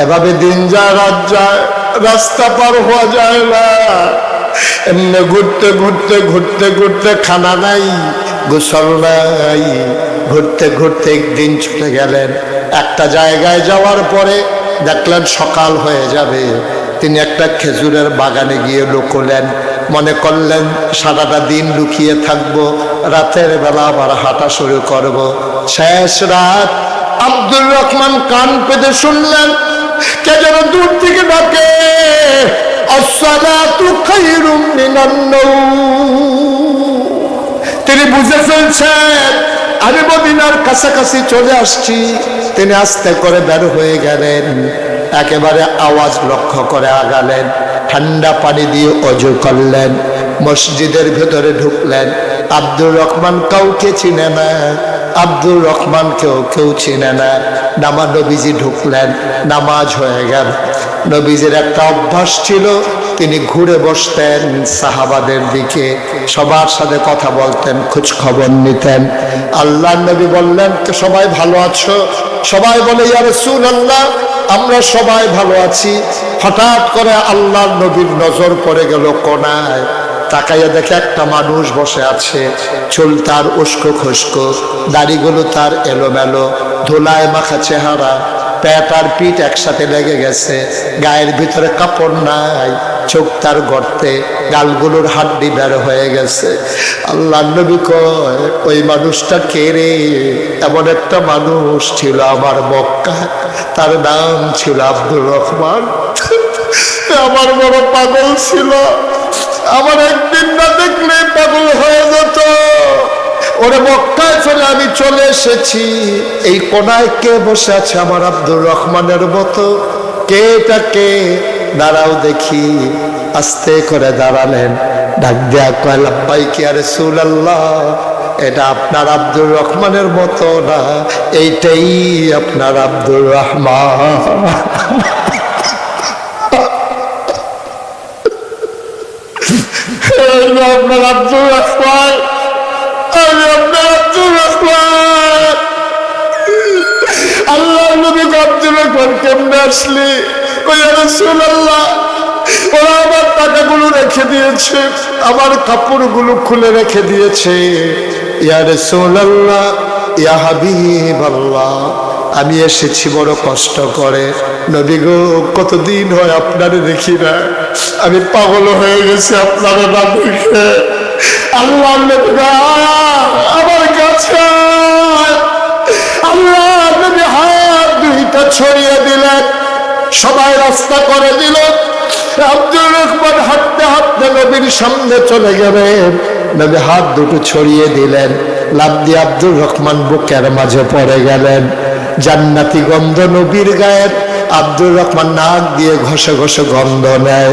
এভাবে দিন যায়, রাত যায়, রাস্তা পার হওয়া যায় না। এমনি ঘুরতে ঘুরতে ঘুরতে ঘুরতে, খানা নাই, গোসল নাই, ঘুরতে ঘুরতে একদিন ছুটে গেলেন। একটা জায়গায় যাওয়ার পরে দেখলেন সকাল হয়ে যাবে। তিনি একটা খেজুরের বাগানে গিয়ে লুকোলেন, মনে করলেন সারাটা দিন লুকিয়ে থাকবো, রাতের বেলা আবার হাঁটা শুরু করব। শেষ রাত আব্দুর রহমান কান পেতে শুনলেন কে যেন দূর থেকে ডাকে, আসসালাতু খায়রুম মিনান নাওম। তিনি বুঝে ফেলছেন আমি মদিনার কাছাকাছি চলে আসছি। তিনি আস্তে করে বের হয়ে গেলেন, একেবারে আওয়াজ লক্ষ্য করে আগালেন, ঠান্ডা পানি দিয়ে অজু করলেন, মসজিদের ভেতরে ঢুকলেন। আব্দুর রহমান কাউকে চিনে না, আব্দুর রহমানকেও কেউ চিনে না। নামাজ নবীজি ঢুকলেন, নামাজ হয়ে গেল। নবীজির একটা অভ্যাস ছিল, তিনি ঘুরে বসতেন সাহাবাদের দিকে, সবার সাথে কথা বলতেন, খোঁজ খবর নিতেন। আল্লাহ নবী বললেন, তো সবাই ভালো আছো? সবাই বলে ইয়া রাসূলুল্লাহ, আমরা সবাই ভালো আছি। হঠাৎ করে আল্লাহর নবীর নজর পড়ে গেল কোনায়, তাকাইয়া দেখে একটা মানুষ বসে আছে। চুল তার উস্কো খুস্কো, দাড়িগুলো তার এলোমেলো, ধুলায় মাখা চেহারা, পেট আর পিঠ একসাথে লেগে গেছে, গায়ের ভিতরে কাপড় নাই, চোখ তার গর্তে, গালগুলোর হাড্ডি বের হয়ে গেছে। আল্লাহ নবী কয়, ওই মানুষটা কে রে? এমন একটা মানুষ ছিল আমার মক্কায়, তার নাম ছিল আব্দুর রহমান। আমার বড় পাগল ছিল, আমার একদিন না দেখলে পাগল হয়ে যেত। ওরে মক্কায় ফেলে আমি চলে এসেছি, এই কোনায় কে বসে আছে আমার আব্দুর রহমানের মতো? কে এটা কে? দাঁড়াও দেখি। আস্তে করে দাঁড়ালেন, ডাক দেয়া কয়, লাব্বাইক ইয়া রাসূলুল্লাহ, এটা আপনার আব্দুর রহমানের মতো না, এইটাই আপনার আব্দুর রহমান। আপনার আব্দুর রহমান, আমি আপনার আব্দুর রহমান। আল্লাহ নবী আব্দুর রহমান কেমনে আসলি? ইয়া রাসূলুল্লাহ, ওরা আমার টাকাগুলো রেখে দিয়েছে, আমার কাপড়গুলো খুলে রেখে দিয়েছে। ইয়া রাসূলুল্লাহ, ইয়া হাবিবাল্লাহ, আমি এসেছি বড় কষ্ট করে। নবী গো, কতদিন হয় আপনারে দেখি না, আমি পাগল হয়ে গেছি আপনারা না দেখে। আল্লাহ নবী আমার কাছে, আল্লাহ নবী হাত দুইটা ছড়িয়ে দিলেন, সবাই রাস্তা করে দিল। আব্দুর রহমান হাঁটতে হাঁটতে নবীর সামনে চলে গেলেন, নবী হাত দুটো ছড়িয়ে দিলেন, লাফ দিয়ে আব্দুর রহমান বুকের মাঝে পড়ে গেলেন। জান্নাতি গন্ধ নবীর গায়ের, আব্দুর রহমান নাক দিয়ে ঘষে ঘষে গন্ধ নেয়।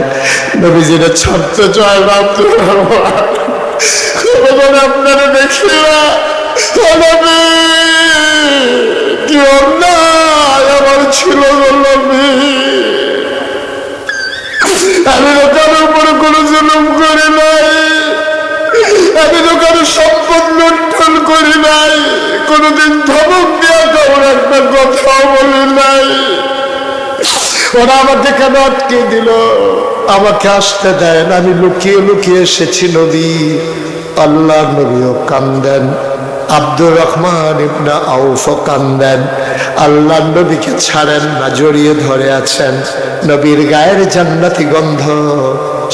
নবীজিরে ছাড়তে চায় না আব্দুর রহমান, আপনারা দেখি না কি অন্যায় আমার ছিল। আমি তো কারোর উপরে কোনো জুলুম করি নাই, আমি তো কারো সম্পদ লুণ্ঠন করি নাই, কোনোদিন ধমক দেওয়া কারোর একটা কথা বলি নাই। ওরা আমাকে কেন আটকে দিল? আমাকে আসতে দেন, আমি লুকিয়ে লুকিয়ে এসেছি নবী। আল্লাহ নবীও কান্দেন, আব্দুর রহমান ইবনে আউফ কান্দেন। আল্লাহ নবীকে ছাড়েন না, জড়িয়ে ধরে আছেন। নবীর গায়ের জান্নাতি গন্ধ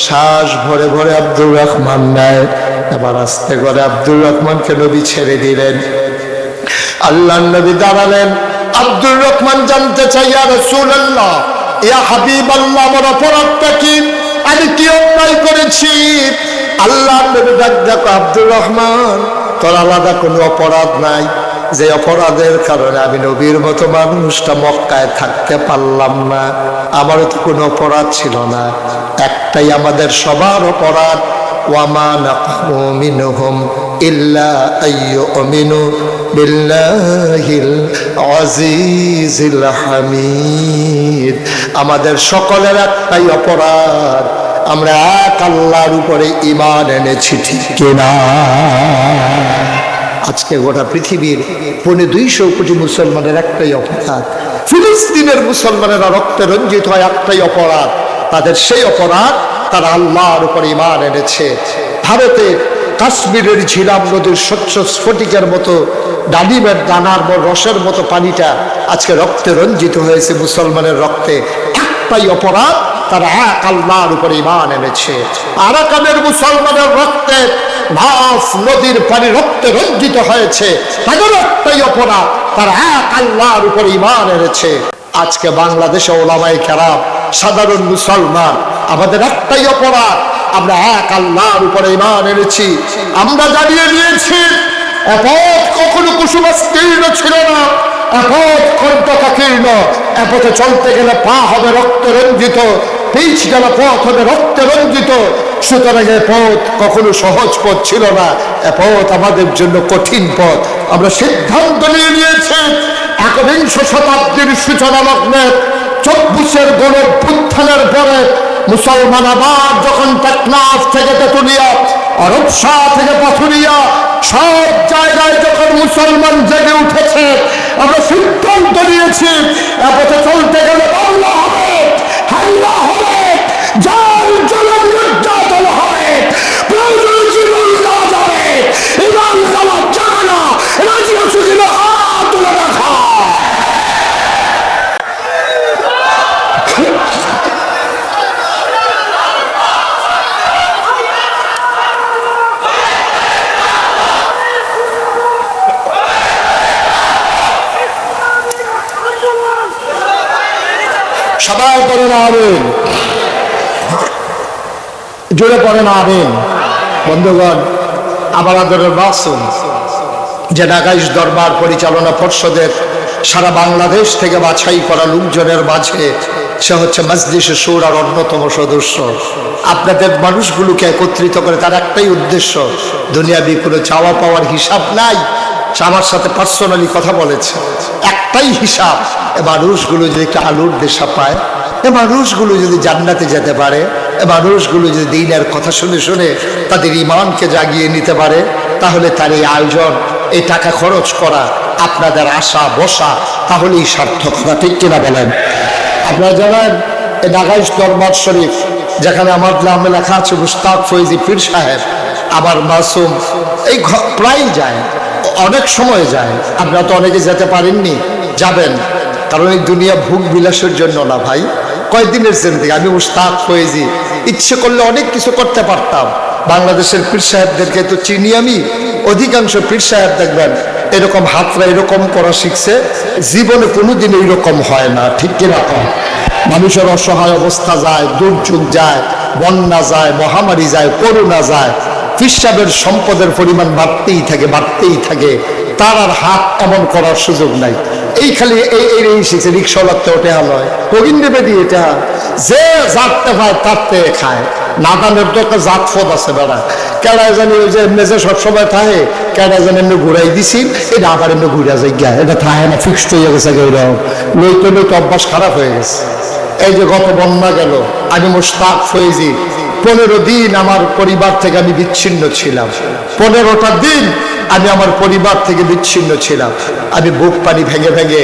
শ্বাস ভরে ভরে আব্দুর রহমান নেয়। এবার আস্তে করে আব্দুর রহমানকে নবী ছেড়ে দিলেন। আল্লাহ নবী দাঁড়ালেন। আব্দুর রহমান জানতে চাই, ইয়া রাসূলুল্লাহ, ইয়া হাবিবাল্লাহ, আমার অপরাধটা কি? আমি কি অন্যায় করেছি? আল্লাহ নবী ডাক দেখো, আব্দুর রহমান, তোর আলাদা কোনো অপরাধ নাই, যে অপরাধের কারণে আমি নবীর মতো মানুষটা মক্কায় থাকতে পারলাম না, আমারও তো কোনো অপরাধ ছিল না। একটাই আমাদের সবার অপরাধ, ওয়ামা নাকমু মিনহুম ইল্লা আইয়ুমিনু বিল্লাহিল আজিজিল হামিদ। আমাদের সকলের একটাই অপরাধ, আমরা এক আল্লাহর উপরে ঈমান এনেছি, ঠিক কিনা? আজকে গোটা পৃথিবীর 250 কোটি মুসলমানের একটাই অপরাধ, ফিলিস্তিনের মুসলমানেরা রক্তে রঞ্জিত হয় একটাই অপরাধ, তাদের সেই অপরাধ তারা আল্লাহর উপর ঈমান এনেছে। ভারতে কাশ্মীরের ঝিলাম নদীর স্বচ্ছ স্ফটিকের মতো, ডালিমের দানার রসের মতো পানিটা আজকে রক্তে রঞ্জিত হয়েছে মুসলমানের রক্তে। একটাই অপরাধ, তারা এক আল্লাহর উপর ঈমান এনেছে। আরাকানের মুসলমানের রক্তে নাফ নদীর পানি রক্তে রঞ্জিত হয়েছে, তাদের একটাই অপরাধ, তারা এক আল্লাহর উপর ঈমান এনেছে। আজকে বাংলাদেশে ওলামায়ে কেরাম, সাধারণ মুসলমান, আমাদের একটাই অপরাধ, আমরা এক আল্লাহর উপরে ঈমান এনেছি। আমরা জানিয়ে দিয়েছি, এপথ কখনো কুসুমাস্তীর্ণ ছিল না, এপথ কণ্টকাকীর্ণ, এপথে চলতে গেলে পা হবে রক্ত রঞ্জিত, পিচ ডালা পথ হবে রক্তে রঞ্জিত। সুতরাং এ পথ কখনো সহজ পথ ছিল না, এ পথ আমাদের জন্য কঠিন পথ। আমরা সিদ্ধান্ত নিয়েছি ১বিংশ শতাব্দীর সূচনা লগ্নে ২৪ গণঅভ্যুত্থানের পরে মুসলমান আবার যখন টেকনাফ থেকে তেতুলিয়া, অরবসা থেকে পাথুরিয়া, সব জায়গায় যখন মুসলমান জেগে উঠেছে, আমরা সিদ্ধান্ত নিয়েছি এ পথে চলতে গেলে বাংলা হবে, হাল্লা হবে, জাল জলম নির্যাতন হবে, প্রয়োজনে জীবন দেওয়া যাবে। ইমান দেওয়া যাবে না। রাজি আছো কিনা হাত তুলে রাখা। সবাই পড়েন আমিন, জোরে পড়েন আমিন। বন্ধুগণ, আমার আদরের মাসুম যে ঢাকাইশ দরবার পরিচালনা পর্ষদের সারা বাংলাদেশ থেকে বাছাই করা লোকজনের মাঝে সে হচ্ছে মজলিসে শুরার অন্যতম সদস্য। আপনাদের মানুষগুলোকে একত্রিত করে তার একটাই উদ্দেশ্য, দুনিয়াবি কোনো চাওয়া পাওয়ার হিসাব নাই। আমার সাথে পার্সোনালি কথা বলেছে, একটাই হিসাব, এ মানুষগুলো যদি একটা আলুর দেশা পায়, এ মানুষগুলো যদি জান্নাতে যেতে পারে, এ মানুষগুলো যদি দ্বীনের কথা শুনে শুনে তাদের ঈমানকে জাগিয়ে নিতে পারে, তাহলে তার এই আয়োজন, এই টাকা খরচ করা, আপনাদের আশা বসা, তাহলেই সার্থকতা। ঠিক কিনা বলেন? আপনারা জানেন এই ঢাকাইশ দরবার শরীফ যেখানে আমার নামে লেখা আছে মুস্তাক ফৈজি পীর সাহেব, আমার মাসুম এই প্রায় যায়, অনেক সময় যায়। আপনারা তো অনেকে যেতে পারেননি, যাবেন, কারণ এই দুনিয়া ভোগ বিলাসের জন্য না ভাই, কয়েকদিনের জিন্দেগি। আমি মুস্তাক ফৈজি, ইচ্ছে করলে অনেক কিছু করতে পারতাম। বাংলাদেশের পীর সাহেবদেরকে তো চিনি আমি, অধিকাংশ পীর সাহেব দেখবেন এরকম হাতরা এরকম করা শিখছে, জীবনে কোনোদিন এইরকম হয় না। ঠিক কিনা? মানুষের অসহায় অবস্থা যায়, দুর্যোগ যায়, বন্যা যায়, মহামারী যায়, করোনা যায়, পীর সাহেবের সম্পদের পরিমাণ বাড়তেই থাকে, বাড়তেই থাকে, তার আর হাত এমন করার সুযোগ নাই। এই খালি এই শিখছে রিক্সাওয়ালাতে ওঠে নয়, কবিন দেবে দিয়ে এটা যে জাততে পায় তারতে খায়। নাদানের তো একটা জাত ফদ আছে বেড়া, কেডায় জানি ওই যে এমনি যে সবসময় থাকে, কেডায় জানি এমনি ঘুরাই দিছি, এটা আবার এমনি ঘুরা যায় গিয়া, এটা থাকে না, ফিক্সড হয়ে গেছে, ওইরকম লইতে লইতে অভ্যাস খারাপ হয়ে গেছে। এই যে গত বন্যা গেল, আমি মুস্তাক ফৈজি 15 দিন আমার পরিবার থেকে আমি বিচ্ছিন্ন ছিলাম। 15টা দিন আমি আমার পরিবার থেকে বিচ্ছিন্ন ছিলাম। আমি বুক পানি ভেঙে ভেঙে,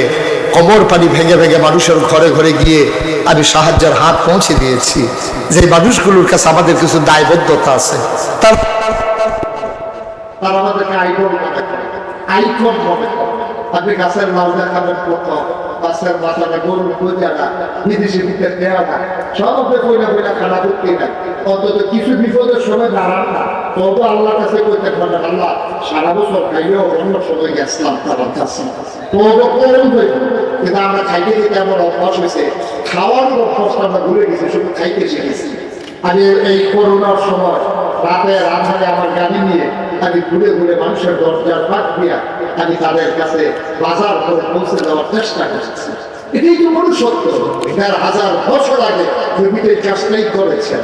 কোমর পানি ভেঙে ভেঙে মানুষের ঘরে ঘরে গিয়ে আমি সাহায্যের হাত পৌঁছে দিয়েছি। যে মানুষগুলোর কাছে আমাদের কিছু দায়বদ্ধতা আছে, তারা আমাদেরকে আইকন হবে। আপনি গাছের মাছ দেখাবেন, প্রথম গাছের মাথাটা গরুর পূজাটা বিদেশি ভিতরে দেওয়া না, সব বইলা বইলা খানা করতে নাই, অন্তত কিছু বিপদের সময় দাঁড়ান না, তত আল্লাহর কাছে কইতে পারবেন, আল্লাহ সারা বছর খাইলেও অন্য সময় গেছিলাম তার কাছে, কিন্তু আমরা খাইতে দিতে আমার অভ্যাস হয়েছে, খাওয়ার অভ্যাসটা আমরা ভুলে গেছি, শুধু খাইতে শিখেছি। আমি এই করোনার সময় রাতে রান্নায় আমার গাড়ি নিয়ে আমি ঘুরে ঘুরে মানুষের দরজার পাক দিয়া আমি তাদের কাছে বাজার করে পৌঁছে দেওয়ার চেষ্টা করছি। এটাই তো কোনো সত্য, 1000 বছর আগে নবী এই কাজটাই করেছেন।